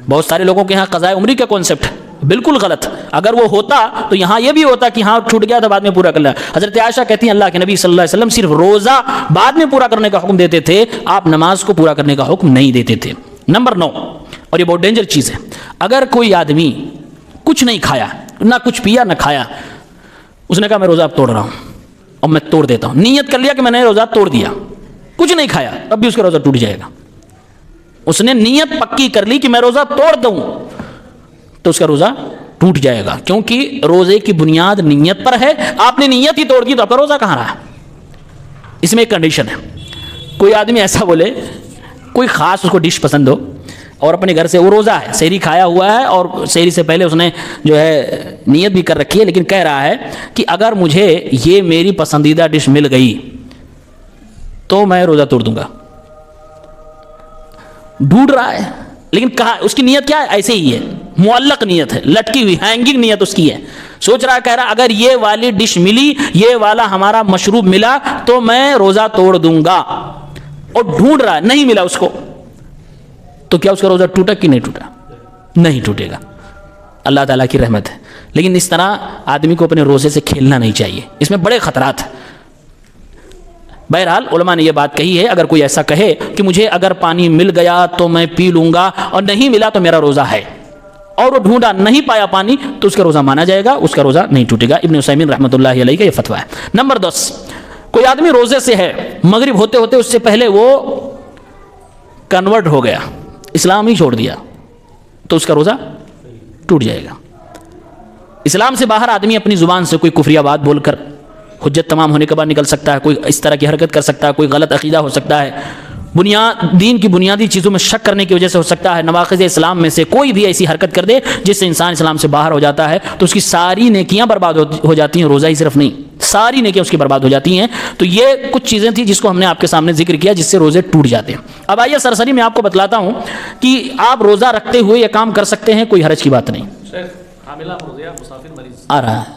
بہت سارے لوگوں کے یہاں قضاء عمری کا کانسیپٹ ہے، بالکل غلط۔ اگر وہ ہوتا تو یہاں یہ بھی ہوتا کہ ہاں چھوٹ گیا تھا بعد میں پورا کر لیا۔ حضرت عائشہ کہتی ہیں اللہ کے نبی صلی اللہ علیہ وسلم صرف روزہ بعد میں پورا کرنے کا حکم دیتے تھے، آپ نماز کو پورا کرنے کا حکم نہیں دیتے تھے۔ نمبر 9، اور یہ بہت ڈینجر چیز ہے، اگر کوئی آدمی کچھ نہیں کھایا، نہ کچھ پیا نہ کھایا، اس نے کہا میں روزہ اب توڑ رہا ہوں اور میں توڑ دیتا ہوں، نیت کر لیا کہ میں نے روزہ توڑ دیا، کچھ نہیں کھایا، اب بھی اس کا روزہ ٹوٹ جائے گا۔ اس نے نیت پکی کر لی کہ میں روزہ توڑ دوں تو اس کا روزہ ٹوٹ جائے گا، کیونکہ روزے کی بنیاد نیت پر ہے۔ آپ نے نیت ہی توڑ دی تو آپ کا روزہ کہاں رہا؟ اس میں ایک کنڈیشن ہے، کوئی آدمی ایسا بولے، کوئی خاص اس کو ڈش پسند ہو اور اپنے گھر سے وہ روزہ ہے، سحری کھایا ہوا ہے اور سحری سے پہلے اس نے جو ہے نیت بھی کر رکھی ہے، لیکن کہہ رہا ہے کہ اگر مجھے یہ میری پسندیدہ ڈش مل گئی تو میں روزہ توڑ دوں گا۔ ڈھونڈ رہا ہے، لیکن کہا اس کی نیت کیا ہے؟ ایسے ہی ہے، معلق نیت ہے، لٹکی ہوئی ہینگنگ نیت اس کی ہے، سوچ رہا ہے، کہہ رہا اگر یہ والی ڈش ملی، یہ والا ہمارا مشروب ملا تو میں روزہ توڑ دوں گا، اور ڈھونڈ رہا ہے، نہیں ملا اس کو، تو کیا اس کا روزہ ٹوٹا کہ نہیں ٹوٹا؟ نہیں ٹوٹے گا، اللہ تعالیٰ کی رحمت ہے۔ لیکن اس طرح آدمی کو اپنے روزے سے کھیلنا نہیں چاہیے، اس میں بڑے خطرات ہیں۔ بہرحال علماء نے یہ بات کہی ہے، اگر کوئی ایسا کہے کہ مجھے اگر پانی مل گیا تو میں پی لوں گا اور نہیں ملا تو میرا روزہ ہے، اور وہ ڈھونڈا نہیں پایا پانی، تو اس کا روزہ مانا جائے گا، اس کا روزہ نہیں ٹوٹے گا۔ ابن عثیمین رحمۃ اللہ علیہ کا یہ فتویٰ ہے۔ نمبر 10، کوئی آدمی روزے سے ہے، مغرب ہوتے ہوتے اس سے پہلے وہ کنورٹ ہو گیا، اسلام ہی چھوڑ دیا، تو اس کا روزہ ٹوٹ جائے گا۔ اسلام سے باہر آدمی اپنی زبان سے کوئی کفریہ بات بول کر حجت تمام ہونے کے بعد نکل سکتا ہے، کوئی اس طرح کی حرکت کر سکتا ہے، کوئی غلط عقیدہ ہو سکتا ہے، دین کی بنیادی چیزوں میں شک کرنے کی وجہ سے ہو سکتا ہے نواقض اسلام میں سے کوئی بھی ایسی حرکت کر دے جس سے انسان اسلام سے باہر ہو جاتا ہے تو اس کی ساری نیکیاں برباد ہو جاتی ہیں، روزہ ہی صرف نہیں، ساری نیکیاں اس کی برباد ہو جاتی ہیں۔ تو یہ کچھ چیزیں تھیں جس کو ہم نے آپ کے سامنے ذکر کیا جس سے روزے ٹوٹ جاتے ہیں۔ اب آئیے سرسری میں آپ کو بتلاتا ہوں کہ آپ روزہ رکھتے ہوئے یہ کام کر سکتے ہیں، کوئی حرج کی بات نہیں۔ آ رہا ہے،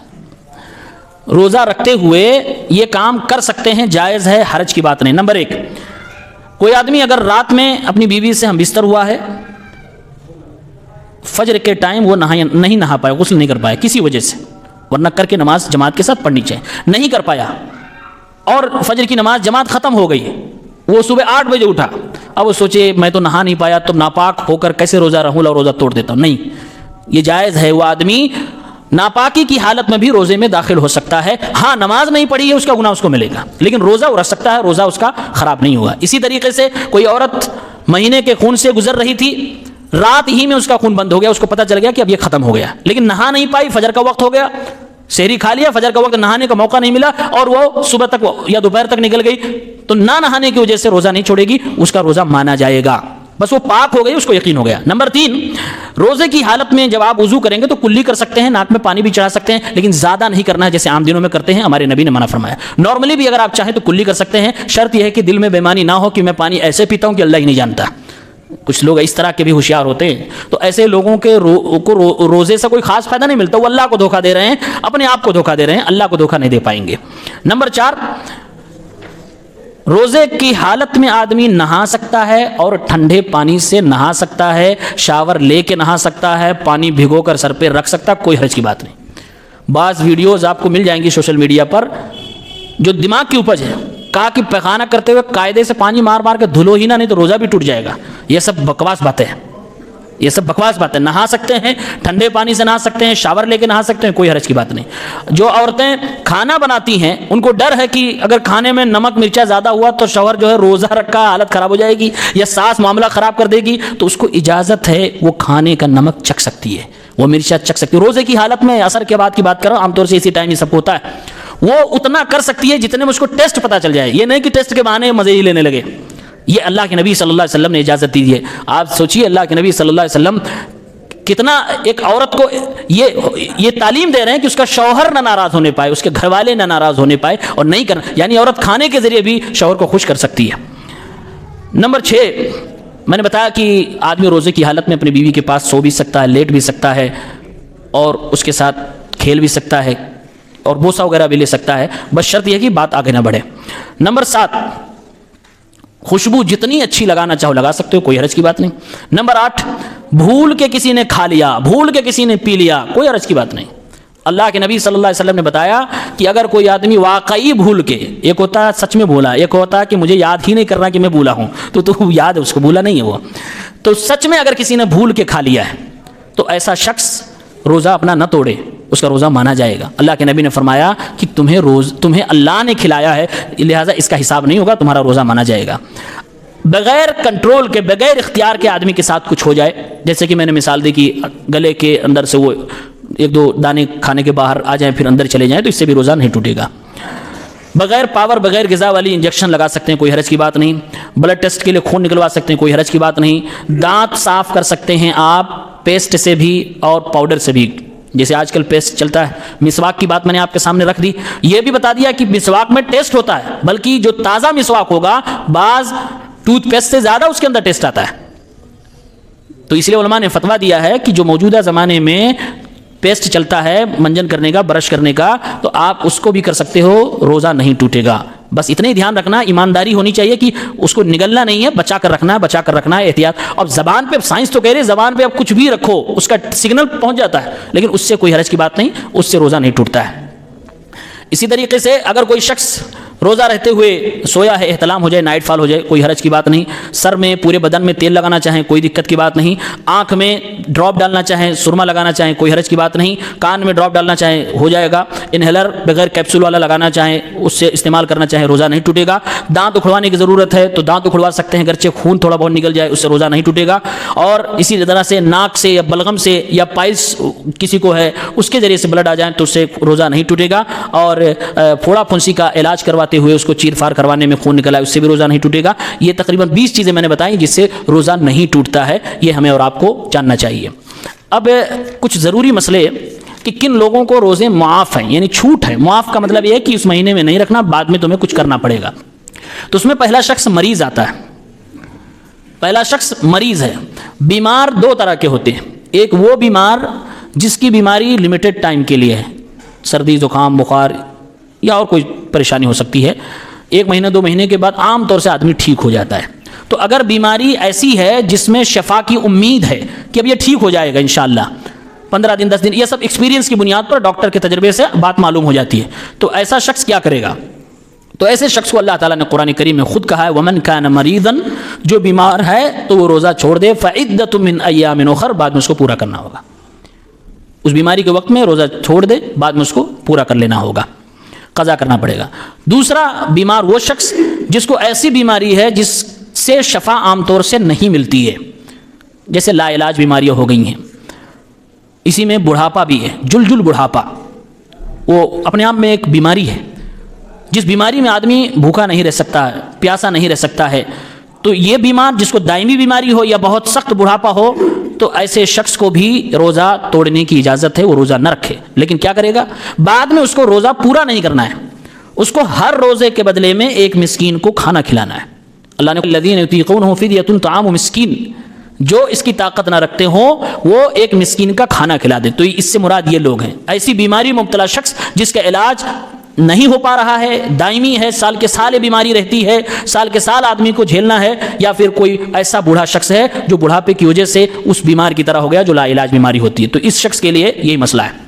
روزہ رکھتے ہوئے یہ کام کر سکتے ہیں، جائز ہے، حرج کی بات نہیں۔ نمبر 1، کوئی آدمی اگر رات میں اپنی بیوی سے ہم بستر ہوا ہے، فجر کے ٹائم وہ نہیں نہا پایا، غسل نہیں کر پایا کسی وجہ سے، ورنہ کر کے نماز جماعت کے ساتھ پڑھنی چاہیے، نہیں کر پایا اور فجر کی نماز جماعت ختم ہو گئی، وہ صبح 8 بجے اٹھا، اب وہ سوچے میں تو نہا نہیں پایا تو ناپاک ہو کر کیسے روزہ رہوں اور روزہ توڑ دیتا ہوں، نہیں، یہ جائز ہے۔ وہ آدمی ناپاکی کی حالت میں بھی روزے میں داخل ہو سکتا ہے، ہاں نماز نہیں پڑھی ہے اس کا گناہ اس کو ملے گا، لیکن روزہ وہ رکھ سکتا ہے، روزہ اس کا خراب نہیں ہوگا۔ اسی طریقے سے کوئی عورت مہینے کے خون سے گزر رہی تھی، رات ہی میں اس کا خون بند ہو گیا، اس کو پتہ چل گیا کہ اب یہ ختم ہو گیا، لیکن نہا نہیں پائی، فجر کا وقت ہو گیا، سحری کھا لیا، فجر کا وقت نہانے کا موقع نہیں ملا اور وہ صبح تک یا دوپہر تک نکل گئی، تو نہ نہانے کی وجہ سے روزہ نہیں چھوڑے گی، اس کا روزہ مانا جائے گا، بس وہ پاک ہو گئی، اس کو یقین ہو گیا۔ نمبر 3، روزے کی حالت میں جب آپ وضو کریں گے تو کلی کر سکتے ہیں، ناک میں پانی بھی چڑھا سکتے ہیں، لیکن زیادہ نہیں کرنا ہے جیسے عام دنوں میں کرتے ہیں، ہمارے نبی نے منع فرمایا۔ نارملی بھی اگر آپ چاہیں تو کلی کر سکتے ہیں، شرط یہ ہے کہ دل میں بےمانی نہ ہو کہ میں پانی ایسے پیتا ہوں کہ اللہ ہی نہیں جانتا۔ کچھ لوگ اس طرح کے بھی ہوشیار ہوتے ہیں، تو ایسے لوگوں کے روزے سے کوئی خاص فائدہ نہیں ملتا، وہ اللہ کو دھوکہ دے رہے ہیں، اپنے آپ کو دھوکہ دے رہے ہیں، اللہ کو دھوکہ نہیں دے پائیں گے۔ نمبر 4، روزے کی حالت میں آدمی نہا سکتا ہے اور ٹھنڈے پانی سے نہا سکتا ہے، شاور لے کے نہا سکتا ہے، پانی بھگو کر سر پہ رکھ سکتا ہے، کوئی حرج کی بات نہیں۔ بعض ویڈیوز آپ کو مل جائیں گی سوشل میڈیا پر جو دماغ کی اپج ہے، کہا کہ پیخانہ کرتے ہوئے قاعدے سے پانی مار مار کے دھلو ہی نہ، نہیں تو روزہ بھی ٹوٹ جائے گا۔ یہ سب بکواس باتیں ہیں، یہ سب بکواس باتیں۔ نہا سکتے ہیں، ٹھنڈے پانی سے نہا سکتے ہیں، شاور لے کے نہا سکتے ہیں، کوئی حرج کی بات نہیں۔ جو عورتیں کھانا بناتی ہیں ان کو ڈر ہے کہ اگر کھانے میں نمک مرچا زیادہ ہوا تو شوہر جو ہے روزہ رکھا حالت خراب ہو جائے گی یا ساس معاملہ خراب کر دے گی، تو اس کو اجازت ہے وہ کھانے کا نمک چکھ سکتی ہے، وہ مرچا چکھ سکتی ہے۔ روزے کی حالت میں عصر کے بعد کی بات کر رہا ہوں، عام طور سے اسی ٹائم یہ سب ہوتا ہے، وہ اتنا کر سکتی ہے جتنے میں اس کو ٹیسٹ پتہ چل جائے، یہ نہیں کہ ٹیسٹ کے بہانے مزے ہی لینے لگے۔ یہ اللہ کے نبی صلی اللہ علیہ وسلم نے اجازت دی ہے۔ آپ سوچیے اللہ کے نبی صلی اللہ علیہ وسلم کتنا ایک عورت کو یہ تعلیم دے رہے ہیں کہ اس کا شوہر نہ ناراض ہونے پائے، اس کے گھر والے نہ ناراض ہونے پائے، اور نہیں کرنا، یعنی عورت کھانے کے ذریعے بھی شوہر کو خوش کر سکتی ہے۔ نمبر 6، میں نے بتایا کہ آدمی روزے کی حالت میں اپنی بیوی کے پاس سو بھی سکتا ہے، لیٹ بھی سکتا ہے، اور اس کے ساتھ کھیل بھی سکتا ہے اور بوسہ وغیرہ بھی لے سکتا ہے، بس شرط یہ ہے کہ بات آگے نہ بڑھے۔ نمبر 7، خوشبو جتنی اچھی لگانا چاہو لگا سکتے ہو، کوئی حرج کی بات نہیں۔ نمبر 8، بھول کے کسی نے کھا لیا، بھول کے کسی نے پی لیا، کوئی حرج کی بات نہیں۔ اللہ کے نبی صلی اللہ علیہ وسلم نے بتایا کہ اگر کوئی آدمی واقعی بھول کے، ایک ہوتا ہے سچ میں بھولا، ایک ہوتا ہے کہ مجھے یاد ہی نہیں کرنا کہ میں بھولا ہوں، تو یاد ہے اس کو، بھولا نہیں ہے وہ، تو سچ میں اگر کسی نے بھول کے کھا لیا ہے تو ایسا شخص روزہ اپنا نہ توڑے، اس کا روزہ مانا جائے گا۔ اللہ کے نبی نے فرمایا کہ تمہیں اللہ نے کھلایا ہے، لہٰذا اس کا حساب نہیں ہوگا، تمہارا روزہ مانا جائے گا۔ بغیر کنٹرول کے، بغیر اختیار کے آدمی کے ساتھ کچھ ہو جائے، جیسے کہ میں نے مثال دی کہ گلے کے اندر سے وہ 1-2 دانے کھانے کے باہر آ جائیں پھر اندر چلے جائیں، تو اس سے بھی روزہ نہیں ٹوٹے گا۔ بغیر پاور، بغیر غذا والی انجیکشن لگا سکتے ہیں، کوئی حرج کی بات نہیں۔ بلڈ ٹیسٹ کے لیے خون نکلوا سکتے ہیں، کوئی حرج کی بات نہیں۔ دانت صاف کر سکتے ہیں آپ پیسٹ سے بھی اور پاؤڈر سے بھی، جیسے آج کل پیسٹ چلتا ہے۔ مسواک کی بات میں نے آپ کے سامنے رکھ دی، یہ بھی بتا دیا کہ مسواک میں ٹیسٹ ہوتا ہے، بلکہ جو تازہ مسواک ہوگا بعض ٹوتھ پیسٹ سے زیادہ اس کے اندر ٹیسٹ آتا ہے، تو اس لیے علماء نے فتویٰ دیا ہے کہ جو موجودہ زمانے میں پیسٹ چلتا ہے منجن کرنے کا، برش کرنے کا، تو آپ اس کو بھی کر سکتے ہو، روزہ نہیں ٹوٹے گا۔ بس اتنا ہی دھیان رکھنا، ایمانداری ہونی چاہیے کہ اس کو نگلنا نہیں ہے، بچا کر رکھنا ہے، بچا کر رکھنا ہے، احتیاط۔ اور زبان پہ سائنس تو کہہ رہے زبان پہ اب کچھ بھی رکھو اس کا سگنل پہنچ جاتا ہے، لیکن اس سے کوئی حرج کی بات نہیں، اس سے روزہ نہیں ٹوٹتا ہے۔ اسی طریقے سے اگر کوئی شخص روزہ رہتے ہوئے سویا ہے، احتلام ہو جائے، نائٹ فال ہو جائے، کوئی حرج کی بات نہیں۔ سر میں، پورے بدن میں تیل لگانا چاہیں، کوئی دقت کی بات نہیں۔ آنکھ میں ڈراپ ڈالنا چاہیں، سرما لگانا چاہیں، کوئی حرج کی بات نہیں۔ کان میں ڈراپ ڈالنا چاہیں، ہو جائے گا۔ انہیلر بغیر کیپسول والا لگانا چاہیں، اس سے استعمال کرنا چاہیں، روزہ نہیں ٹوٹے گا۔ دانت اکھڑوانے کی ضرورت ہے تو دانت اکھڑوا سکتے ہیں، گرچہ خون تھوڑا بہت نکل جائے، اس سے روزہ نہیں ٹوٹے گا۔ اور اسی طرح سے ناک سے یا بلغم سے یا پائلس کسی کو ہے، اس کے ذریعے سے بلڈ آ جائیں تو اس سے روزہ نہیں ٹوٹے گا۔ اور پھوڑا پھنسی کا علاج کرواتے کٹواتے ہوئے اس کو چیر فار کروانے میں خون نکلا ہے اس سے بھی روزہ نہیں ٹوٹے گا. یہ تقریباً 20 چیزیں میں نے بتائیں جس سے روزہ نہیں ٹوٹتا ہے. یہ ہمیں اور آپ کو جاننا چاہیے. اب کچھ ضروری مسئلے کہ کن لوگوں کو روزے معاف ہیں, یعنی چھوٹ ہے. معاف کا مطلب یہ ہے کہ اس مہینے میں نہیں رکھنا, بعد میں تمہیں کچھ کرنا پڑے گا. تو اس میں پہلا شخص مریض آتا ہے. پہلا شخص مریض ہے. بیمار دو طرح کے ہوتے ہیں. ایک وہ بیمار جس کی بیماری لمیٹڈ ٹائم کے لیے ہے, سردی زکام بخار یا اور کوئی پریشانی ہو سکتی ہے, 1 مہینہ 2 مہینے کے بعد عام طور سے آدمی ٹھیک ہو جاتا ہے. تو اگر بیماری ایسی ہے جس میں شفا کی امید ہے کہ اب یہ ٹھیک ہو جائے گا انشاءاللہ, 15 دن 10 دن, یہ سب ایکسپیرینس کی بنیاد پر ڈاکٹر کے تجربے سے بات معلوم ہو جاتی ہے, تو ایسا شخص کیا کرے گا؟ تو ایسے شخص کو اللہ تعالیٰ نے قرآن کریم میں خود کہا ہے وَمَنْ كَانَ مَرِيضًا, جو بیمار ہے تو وہ روزہ چھوڑ دے, فَعِدَّةٌ مِّنْ أَيَّامٍ أُخَرَ, بعد میں اس کو پورا کرنا ہوگا. اس بیماری کے وقت میں روزہ چھوڑ دے, بعد میں اس کو پورا کر لینا ہوگا, قضا کرنا پڑے گا. دوسرا بیمار وہ شخص جس کو ایسی بیماری ہے جس سے شفا عام طور سے نہیں ملتی ہے, جیسے لا علاج بیماریاں ہو گئی ہیں. اسی میں بڑھاپا بھی ہے, جل بڑھاپا, وہ اپنے آپ میں ایک بیماری ہے. جس بیماری میں آدمی بھوکا نہیں رہ سکتا ہے, پیاسا نہیں رہ سکتا ہے, تو یہ بیمار جس کو دائمی بیماری ہو یا بہت سخت بڑھاپا ہو, تو ایسے شخص کو بھی روزہ توڑنے کی اجازت ہے, وہ روزہ نہ رکھے. لیکن کیا کرے گا؟ بعد میں اس کو روزہ پورا نہیں کرنا ہے, اس کو ہر روزے کے بدلے میں ایک مسکین کو کھانا کھلانا ہے. اللہ نے الذین یطیقونہ فدیۃ طعام مسکین, جو اس کی طاقت نہ رکھتے ہوں وہ ایک مسکین کا کھانا کھلا دیں. تو اس سے مراد یہ لوگ ہیں, ایسی بیماری مبتلا شخص جس کا علاج نہیں ہو پا رہا ہے, دائمی ہے, سال کے سال بیماری رہتی ہے, سال کے سال آدمی کو جھیلنا ہے, یا پھر کوئی ایسا بوڑھا شخص ہے جو بڑھاپے کی وجہ سے اس بیمار کی طرح ہو گیا جو لا علاج بیماری ہوتی ہے, تو اس شخص کے لیے یہی مسئلہ ہے.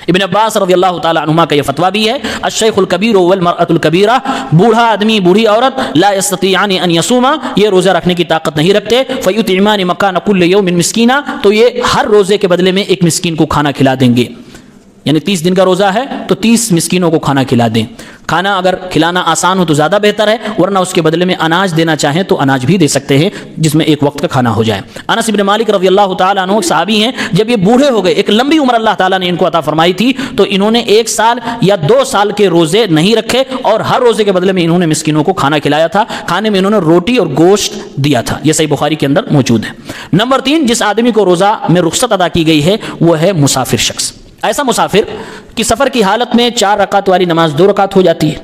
ابن عباس رضی اللہ تعالی عنہما کا یہ فتویٰ بھی ہے, الشیخ الکبیر والمرأۃ الکبیرہ, بوڑھا آدمی بوڑھی عورت, لا یستطیعان ان یصوما, یہ روزہ رکھنے کی طاقت نہیں رکھتے, فیطعمان مکان کل یوم مسکینا, تو یہ ہر روزے کے بدلے میں ایک مسکین کو کھانا کھلا دیں گے. یعنی 30 دن کا روزہ ہے تو 30 مسکینوں کو کھانا کھلا دیں. کھانا اگر کھلانا آسان ہو تو زیادہ بہتر ہے, ورنہ اس کے بدلے میں اناج دینا چاہیں تو اناج بھی دے سکتے ہیں جس میں ایک وقت کا کھانا ہو جائے. انس بن مالک رضی اللہ تعالیٰ عنہ صحابی ہیں, جب یہ بوڑھے ہو گئے, ایک لمبی عمر اللہ تعالیٰ نے ان کو عطا فرمائی تھی, تو انہوں نے 1 سال یا 2 سال کے روزے نہیں رکھے, اور ہر روزے کے بدلے میں انہوں نے مسکینوں کو کھانا کھلایا تھا. کھانے میں انہوں نے روٹی اور گوشت دیا تھا. یہ صحیح بخاری کے اندر موجود ہے. نمبر 3, جس آدمی کو روزہ میں رخصت ادا کی گئی ہے وہ ہے مسافر شخص. ایسا مسافر کہ سفر کی حالت میں 4 رکعت والی نماز 2 رکعت ہو جاتی ہے,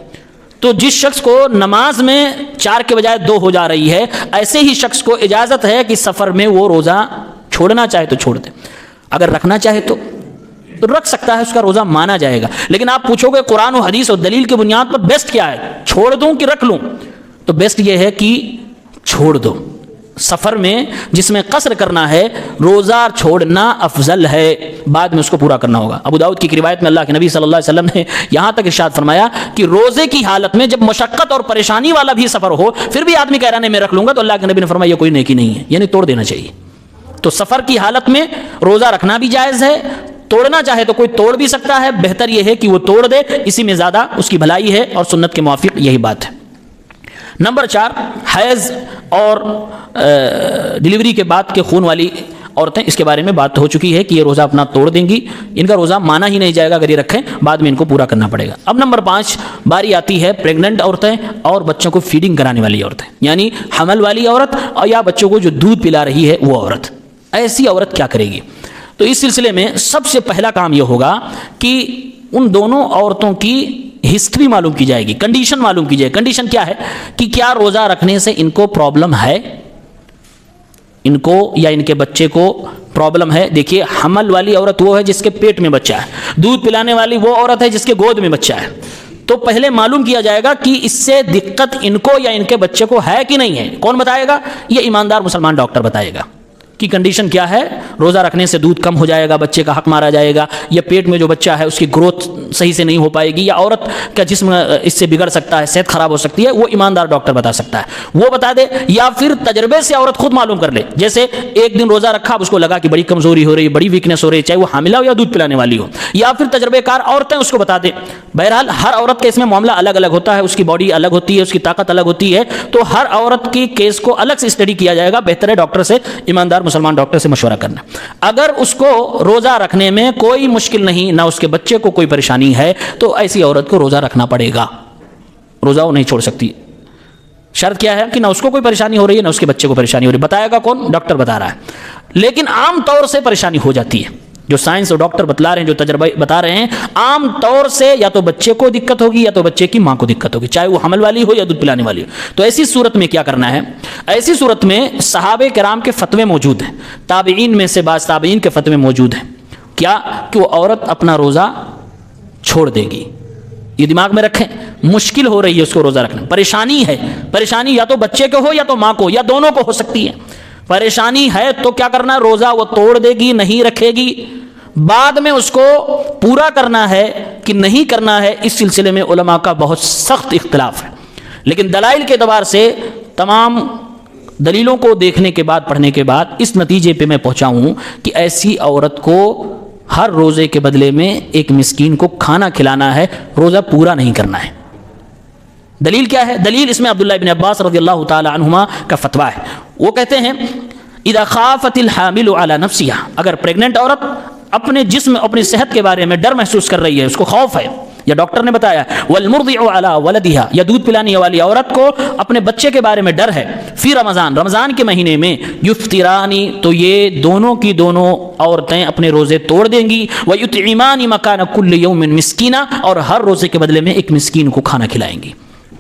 تو جس شخص کو نماز میں 4 کے بجائے 2 ہو جا رہی ہے, ایسے ہی شخص کو اجازت ہے کہ سفر میں وہ روزہ چھوڑنا چاہے تو چھوڑ دے, اگر رکھنا چاہے تو رکھ سکتا ہے, اس کا روزہ مانا جائے گا. لیکن آپ پوچھو گے قرآن و حدیث اور دلیل کی بنیاد پر بیسٹ کیا ہے, چھوڑ دوں کہ رکھ لوں؟ تو بیسٹ یہ ہے کہ چھوڑ دو. سفر میں جس میں قصر کرنا ہے, روزہ چھوڑنا افضل ہے, بعد میں اس کو پورا کرنا ہوگا. ابو داؤد کی ایک روایت میں اللہ کے نبی صلی اللہ علیہ وسلم نے یہاں تک ارشاد فرمایا کہ روزے کی حالت میں جب مشقت اور پریشانی والا بھی سفر ہو, پھر بھی آدمی کہہ رہا ہے میں رکھ لوں گا, تو اللہ کے نبی نے فرمایا یہ کوئی نیکی نہیں ہے, یعنی توڑ دینا چاہیے. تو سفر کی حالت میں روزہ رکھنا بھی جائز ہے, توڑنا چاہے تو کوئی توڑ بھی سکتا ہے, بہتر یہ ہے کہ وہ توڑ دے, اسی میں زیادہ اس کی بھلائی ہے, اور سنت کے موافق یہی بات ہے. نمبر 4, حیض اور ڈلیوری کے بعد کے خون والی عورتیں, اس کے بارے میں بات ہو چکی ہے کہ یہ روزہ اپنا توڑ دیں گی, ان کا روزہ مانا ہی نہیں جائے گا اگر یہ رکھیں, بعد میں ان کو پورا کرنا پڑے گا. اب نمبر 5 باری آتی ہے پریگننٹ عورتیں اور بچوں کو فیڈنگ کرانے والی عورتیں, یعنی حمل والی عورت اور یا بچوں کو جو دودھ پلا رہی ہے وہ عورت. ایسی عورت کیا کرے گی؟ تو اس سلسلے میں سب سے پہلا کام یہ ہوگا کہ ان دونوں عورتوں کی ہسٹری معلوم کی جائے گی, کنڈیشن معلوم کی جائے. کنڈیشن کیا ہے کہ کیا روزہ رکھنے سے ان کو پرابلم ہے, ان کو یا ان کے بچے کو پرابلم ہے. دیکھیے, حمل والی عورت وہ ہے جس کے پیٹ میں بچہ ہے, دودھ پلانے والی وہ عورت ہے جس کے گود میں بچہ ہے. تو پہلے معلوم کیا جائے گا کہ اس سے دقت ان کو یا ان کے بچے کو ہے کہ نہیں ہے. کون بتائے گا؟ یہ ایماندار مسلمان ڈاکٹر بتائے گا کہ کنڈیشن کیا ہے, روزہ رکھنے سے دودھ کم ہو جائے گا, بچے کا حق مارا جائے گا, یا پیٹ میں جو بچہ ہے اس کی گروتھ صحیح سے نہیں ہو پائے گی, یا عورت کا جسم اس سے بگڑ سکتا ہے, صحت خراب ہو سکتی ہے. وہ ایماندار ڈاکٹر بتا سکتا ہے, وہ بتا دے. یا پھر تجربے سے عورت خود معلوم کر لے, جیسے ایک دن روزہ رکھا, اب اس کو لگا کہ بڑی کمزوری ہو رہی ہے, بڑی ویکنیس ہو رہی ہے, چاہے وہ حاملہ ہو یا دودھ پلانے والی ہو, یا پھر تجربے کار عورتیں اس کو بتا دیں. بہرحال ہر عورت کا اس میں معاملہ الگ الگ ہوتا ہے, اس کی باڈی الگ ہوتی ہے, اس کی طاقت الگ ہوتی ہے, تو ہر عورت کی کیس کو الگ سے اسٹڈی کیا جائے گا. بہتر ہے ڈاکٹر سے, ایماندار مسلمان ڈاکٹر سے مشورہ کرنا. اگر اس کو روزہ رکھنے میں کوئی مشکل نہیں, نہ اس کے بچے کو کوئی پریشانی ہے, تو ایسی عورت کو روزہ رکھنا پڑے گا. روزہ وہ نہیں چھوڑ سکتی. شرط کیا ہے کہ نہ اس کو کوئی پریشانی ہو رہی ہے نہ اس کے بچے کو پریشانی ہو رہی ہے. بتائے گا کون؟ ڈاکٹر بتا رہا ہے. لیکن عام طور سے پریشانی ہو جاتی ہے. جو سائنس اور ڈاکٹر بتلا رہے ہیں, جو تجربہ بتا رہے ہیں, عام طور سے یا تو بچے کو دقت ہوگی یا تو بچے کی ماں کو دقت ہوگی, چاہے وہ حمل والی ہو یا دودھ پلانے والی ہو. تو ایسی صورت میں کیا کرنا ہے؟ ایسی صورت میں صحابہ کرام کے فتوے موجود ہیں, تابعین میں سے بعض تابعین کے فتوے موجود ہیں. کیا کہ وہ عورت اپنا روزہ چھوڑ دے گی. یہ دماغ میں رکھیں, مشکل ہو رہی ہے اس کو روزہ رکھنا, پریشانی ہے. پریشانی یا تو بچے کو ہو یا تو ماں کو یا دونوں کو ہو سکتی ہے. پریشانی ہے تو کیا کرنا ہے؟ روزہ وہ توڑ دے گی, نہیں رکھے گی. بعد میں اس کو پورا کرنا ہے کہ نہیں کرنا ہے, اس سلسلے میں علماء کا بہت سخت اختلاف ہے. لیکن دلائل کے اعتبار سے تمام دلیلوں کو دیکھنے کے بعد, پڑھنے کے بعد اس نتیجے پہ میں پہنچا ہوں کہ ایسی عورت کو ہر روزے کے بدلے میں ایک مسکین کو کھانا کھلانا ہے, روزہ پورا نہیں کرنا ہے. دلیل کیا ہے؟ دلیل اس میں عبداللہ ابن عباس رضی اللہ تعالی عنہما کا فتویٰ ہے. وہ کہتے ہیں اذا خافت الحامل علی نفسها, اگر پریگننٹ عورت اپنے جسم, اپنی صحت کے بارے میں ڈر محسوس کر رہی ہے, اس کو خوف ہے, یا ڈاکٹر نے بتایا, والمرضع علی ولدها, یا دودھ پلانے والی عورت کو اپنے بچے کے بارے میں ڈر ہے, فی رمضان, رمضان کے مہینے میں, یفطرانی, تو یہ دونوں کی دونوں عورتیں اپنے روزے توڑ دیں گی, ویطعمان مکان کل یوم مسکینا, اور ہر روزے کے بدلے میں ایک مسکین کو کھانا کھلائیں گی.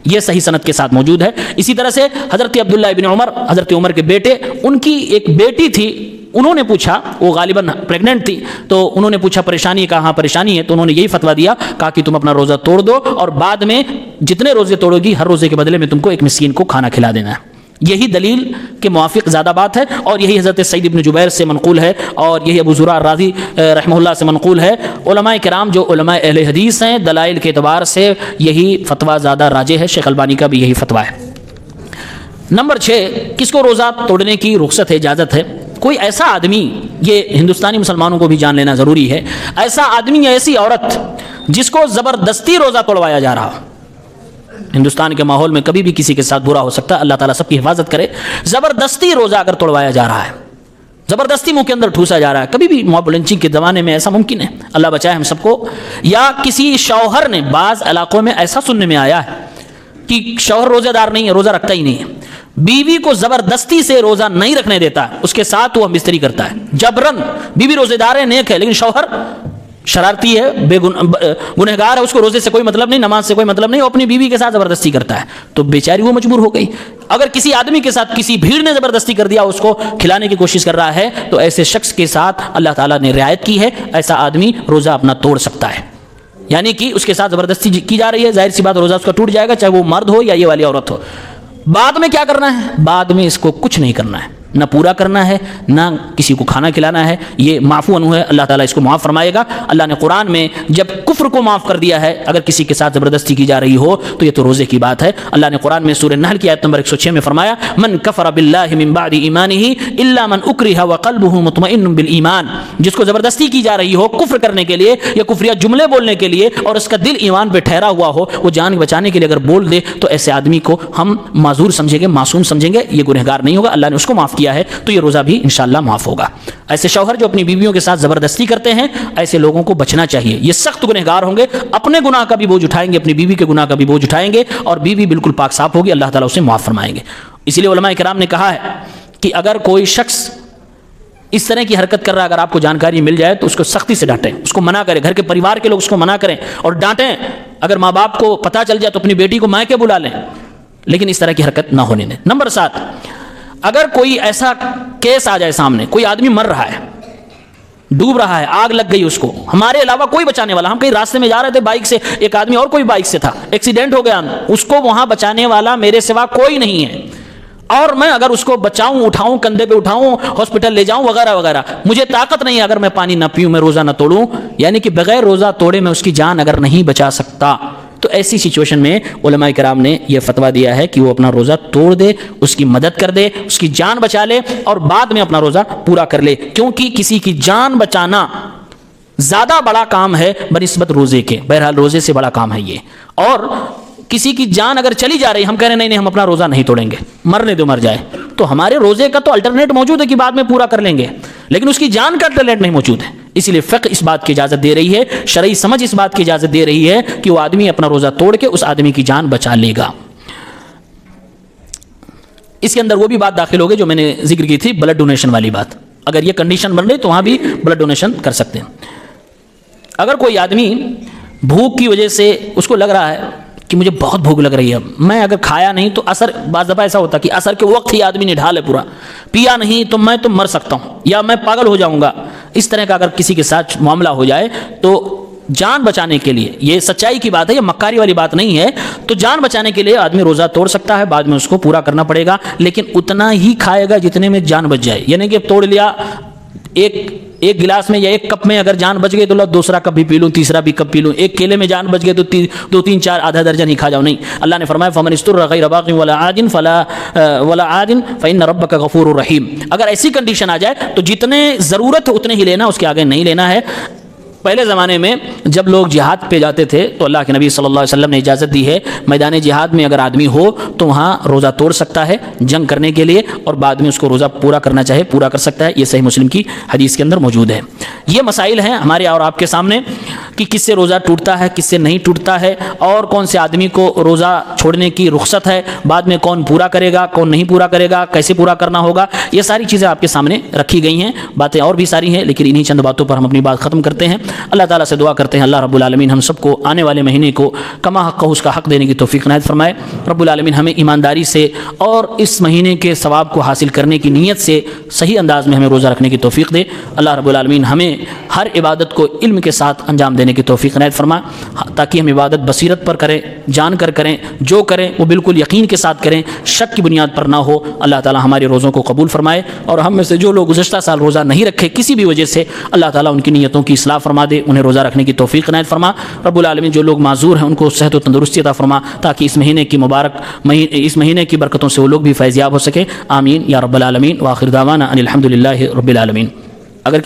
یہ صحیح سند کے ساتھ موجود ہے. اسی طرح سے حضرت عبداللہ ابن عمر, حضرت عمر کے بیٹے, ان کی ایک بیٹی تھی, انہوں نے پوچھا, وہ غالباً پریگننٹ تھی, تو انہوں نے پوچھا پریشانی, کہاں پریشانی ہے, تو انہوں نے یہی فتویٰ دیا, کہا کہ تم اپنا روزہ توڑ دو اور بعد میں جتنے روزے توڑو گی ہر روزے کے بدلے میں تم کو ایک مسکین کو کھانا کھلا دینا ہے. یہی دلیل کے موافق زیادہ بات ہے, اور یہی حضرت سعید ابن جبیر سے منقول ہے, اور یہی ابو زرع رازی رحمہ اللہ سے منقول ہے. علماء کرام جو علماء اہل حدیث ہیں, دلائل کے اعتبار سے یہی فتویٰ زیادہ راجح ہے. شیخ البانی کا بھی یہی فتویٰ ہے. نمبر 6, کس کو روزہ توڑنے کی رخصت ہے, اجازت ہے؟ کوئی ایسا آدمی, یہ ہندوستانی مسلمانوں کو بھی جان لینا ضروری ہے, ایسا آدمی یا ایسی عورت جس کو زبردستی روزہ توڑوایا جا رہا. ہندوستان کے ماحول میں کبھی بھی کسی کے ساتھ برا ہو سکتا ہے, اللہ تعالیٰ سب کی حفاظت کرے. زبردستی روزہ اگر توڑوایا جا رہا ہے, زبردستی منہ کے اندر ٹھوسا جا رہا ہے, کبھی بھی موب لنچنگ کے زمانے میں ایسا ممکن ہے, اللہ بچائے ہم سب کو. یا کسی شوہر نے, بعض علاقوں میں ایسا سننے میں آیا ہے کہ شوہر روزہ دار نہیں ہے, روزہ رکھتا ہی نہیں ہے, بیوی کو زبردستی سے روزہ نہیں رکھنے دیتا, اس کے ساتھ وہ مستری کرتا ہے جبرن. بیوی روزے دار ہے, نیک ہے, لیکن شوہر شرارتی ہے, گنہگار ہے, اس کو روزے سے کوئی مطلب نہیں, نماز سے کوئی مطلب نہیں, وہ اپنی بیوی کے ساتھ زبردستی کرتا ہے, تو بیچاری وہ مجبور ہو گئی. اگر کسی آدمی کے ساتھ کسی بھیڑ نے زبردستی کر دیا, اس کو کھلانے کی کوشش کر رہا ہے, تو ایسے شخص کے ساتھ اللہ تعالیٰ نے رعایت کی ہے, ایسا آدمی روزہ اپنا توڑ سکتا ہے. یعنی کہ اس کے ساتھ زبردستی کی جا رہی ہے, ظاہر سی بات روزہ اس کا ٹوٹ جائے گا, چاہے وہ مرد ہو یا یہ والی عورت ہو. بعد میں کیا کرنا ہے؟ بعد میں اس کو کچھ نہیں کرنا ہے, نہ پورا کرنا ہے, نہ کسی کو کھانا کھلانا ہے. یہ معفو عنہ ہے, اللہ تعالیٰ اس کو معاف فرمائے گا. اللہ نے قرآن میں جب کفر کو معاف کر دیا ہے, اگر کسی کے ساتھ زبردستی کی جا رہی ہو تو یہ تو روزے کی بات ہے. اللہ نے قرآن میں سورہ نحل کی آیت نمبر 106 میں فرمایا, من کفر باللہ من بعد ایمانہ الا من اکرہ وقلبہ مطمئن بالایمان. جس کو زبردستی کی جا رہی ہو کفر کرنے کے لیے یا کفریہ جملے بولنے کے لیے, اور اس کا دل ایمان پہ ٹھہرا ہوا ہو, وہ جان بچانے کے لیے اگر بول دے, تو ایسے آدمی کو ہم معذور سمجھیں گے, معصوم سمجھیں گے, یہ گنہگار نہیں ہوگا. اللہ نے اس کو معاف کیا ہے, تو یہ روزہ بھی انشاءاللہ معاف ہوگا. ایسے شوہر جو اپنی بیویوں کے ساتھ زبردستی کرتے ہیں, ایسے لوگوں کو بچنا چاہیے. یہ سخت گنہگار ہوں گے, اپنے گناہ کا بھی بوجھ اٹھائیں گے, اپنی بیوی کے گناہ کا بھی بوجھ اٹھائیں گے, اور بیوی بالکل پاک صاف ہوگی, اللہ تعالیٰ اسے معاف فرمائیں گے. اسی لیے علماء کرام نے کہا ہے کہ اگر کوئی شخص اس طرح کی حرکت کر رہا ہے, اگر آپ کو جانکاری مل جائے تو اس کو سختی سے ڈانٹیں, اس کو منع کریں, گھر کے پریوار کے لوگ اس کو منع کریں اور ڈانٹیں. اگر ماں باپ کو پتہ چل جائے تو اپنی بیٹی کو مائکے بلا لیں, لیکن اس طرح کی حرکت نہ ہونے دیں. نمبر 7, اگر کوئی ایسا کیس آ جائے سامنے, کوئی آدمی مر رہا ہے, ڈوب رہا ہے, آگ لگ گئی اس کو, ہمارے علاوہ کوئی بچانے والا, ہم کہیں راستے میں جا رہے تھے بائک سے, ایک آدمی اور کوئی بائک سے تھا, ایکسیڈنٹ ہو گیا, اس کو وہاں بچانے والا میرے سوا کوئی نہیں ہے, اور میں اگر اس کو بچاؤں, اٹھاؤں, کندھے پہ اٹھاؤں, ہاسپٹل لے جاؤں وغیرہ وغیرہ, مجھے طاقت نہیں ہے. اگر میں پانی نہ پیوں, میں روزہ نہ توڑوں, یعنی کہ بغیر روزہ توڑے میں اس کی جان اگر نہیں بچا سکتا, تو ایسی سچویشن میں علماء کرام نے یہ فتویٰ دیا ہے کہ وہ اپنا روزہ توڑ دے, اس کی مدد کر دے, اس کی جان بچا لے, اور بعد میں اپنا روزہ پورا کر لے. کیونکہ کسی کی جان بچانا زیادہ بڑا کام ہے بنسبت روزے کے. بہرحال روزے سے بڑا کام ہے یہ. اور کسی کی جان اگر چلی جا رہی, ہم کہہ رہے ہیں نہیں ہم اپنا روزہ نہیں توڑیں گے, مرنے دو, مر جائے, تو ہمارے روزے کا تو الٹرنیٹ موجود ہے کہ بعد میں پورا کر لیں گے, لیکن اس کی جان کا الٹرنیٹ نہیں موجود ہے. اس لیے فقہ اس بات کی اجازت دے رہی ہے، شرعی سمجھ اس بات کی اجازت دے رہی ہے کہ وہ آدمی اپنا روزہ توڑ کے اس آدمی کی جان بچا لے گا۔ اس کے اندر وہ بھی بات داخل ہوگی جو میں نے ذکر کی تھی، بلڈ ڈونیشن والی بات۔ اگر یہ کنڈیشن بن رہی تو وہاں بھی بلڈ ڈونیشن کر سکتے ہیں۔ اگر کوئی آدمی بھوک کی وجہ سے اس کو لگ رہا ہے کہ مجھے بہت بھوک لگ رہی ہے، میں اگر کھایا نہیں تو اثر، بعض دفعہ ایسا ہوتا ہے کہ اثر کے وقت ہی آدمی نڈھال ہے پورا، پیا نہیں تو میں تو مر سکتا ہوں یا میں پاگل ہو جاؤں گا، اس طرح کا اگر کسی کے ساتھ معاملہ ہو جائے تو جان بچانے کے لیے، یہ سچائی کی بات ہے، یہ مکاری والی بات نہیں ہے، تو جان بچانے کے لیے آدمی روزہ توڑ سکتا ہے، بعد میں اس کو پورا کرنا پڑے گا، لیکن اتنا ہی کھائے گا جتنے میں جان بچ جائے۔ یعنی کہ توڑ لیا ایک گلاس میں یا ایک کپ میں اگر جان بچ گئی تو لو دوسرا کپ بھی پی لوں، تیسرا بھی کپ پی لوں، ایک کیلے میں جان بچ گئی تو 2 3 4 آدھا درجن ہی کھا جاؤ، نہیں۔ اللہ نے فرمایا فمن استر غیر باغ ولا عاد فإن ربک غفور رحیم۔ اگر ایسی کنڈیشن آ جائے تو جتنے ضرورت ہے اتنے ہی لینا، اس کے آگے نہیں لینا ہے۔ پہلے زمانے میں جب لوگ جہاد پہ جاتے تھے تو اللہ کے نبی صلی اللہ علیہ وسلم نے اجازت دی ہے، میدان جہاد میں اگر آدمی ہو تو وہاں روزہ توڑ سکتا ہے جنگ کرنے کے لیے، اور بعد میں اس کو روزہ پورا کرنا چاہے پورا کر سکتا ہے۔ یہ صحیح مسلم کی حدیث کے اندر موجود ہے۔ یہ مسائل ہیں ہمارے اور آپ کے سامنے کہ کس سے روزہ ٹوٹتا ہے، کس سے نہیں ٹوٹتا ہے، اور کون سے آدمی کو روزہ چھوڑنے کی رخصت ہے، بعد میں کون پورا کرے گا، کون نہیں پورا کرے گا، کیسے پورا کرنا ہوگا، یہ ساری چیزیں آپ کے سامنے رکھی گئی ہیں۔ باتیں اور بھی ساری ہیں لیکن انہی چند باتوں پر ہم اپنی بات ختم کرتے ہیں۔ اللہ تعالیٰ سے دعا کرتے ہیں اللہ رب العالمین ہم سب کو آنے والے مہینے کو کما حق اس کا حق دینے کی توفیق عنایت فرمائے۔ رب العالمین ہمیں ایمانداری سے اور اس مہینے کے ثواب کو حاصل کرنے کی نیت سے صحیح انداز میں ہمیں روزہ رکھنے کی توفیق دے۔ اللہ رب العالمین ہمیں ہر عبادت کو علم کے ساتھ انجام دینے کی توفیق عنایت فرمائے، تاکہ ہم عبادت بصیرت پر کریں، جان کر کریں، جو کریں وہ بالکل یقین کے ساتھ کریں، شک کی بنیاد پر نہ ہو۔ اللہ تعالیٰ ہمارے روزوں کو قبول فرمائے، اور ہم میں سے جو لوگ گزشتہ سال روزہ نہیں رکھے کسی بھی وجہ سے، اللہ تعالیٰ ان کی نیتوں کی اصلاح فرما دے، انہیں روزہ رکھنے کی توفیق عنایت فرما۔ رب العالمین جو لوگ معذور ہیں ان کو صحت و تندرستی عطا فرما، تاکہ اس مہینے کی برکتوں سے وہ لوگ بھی فیض یاب ہو سکے۔ آمین یا رب العالمین۔ وآخر دعوانا ان الحمد للہ رب العالمین۔ اگر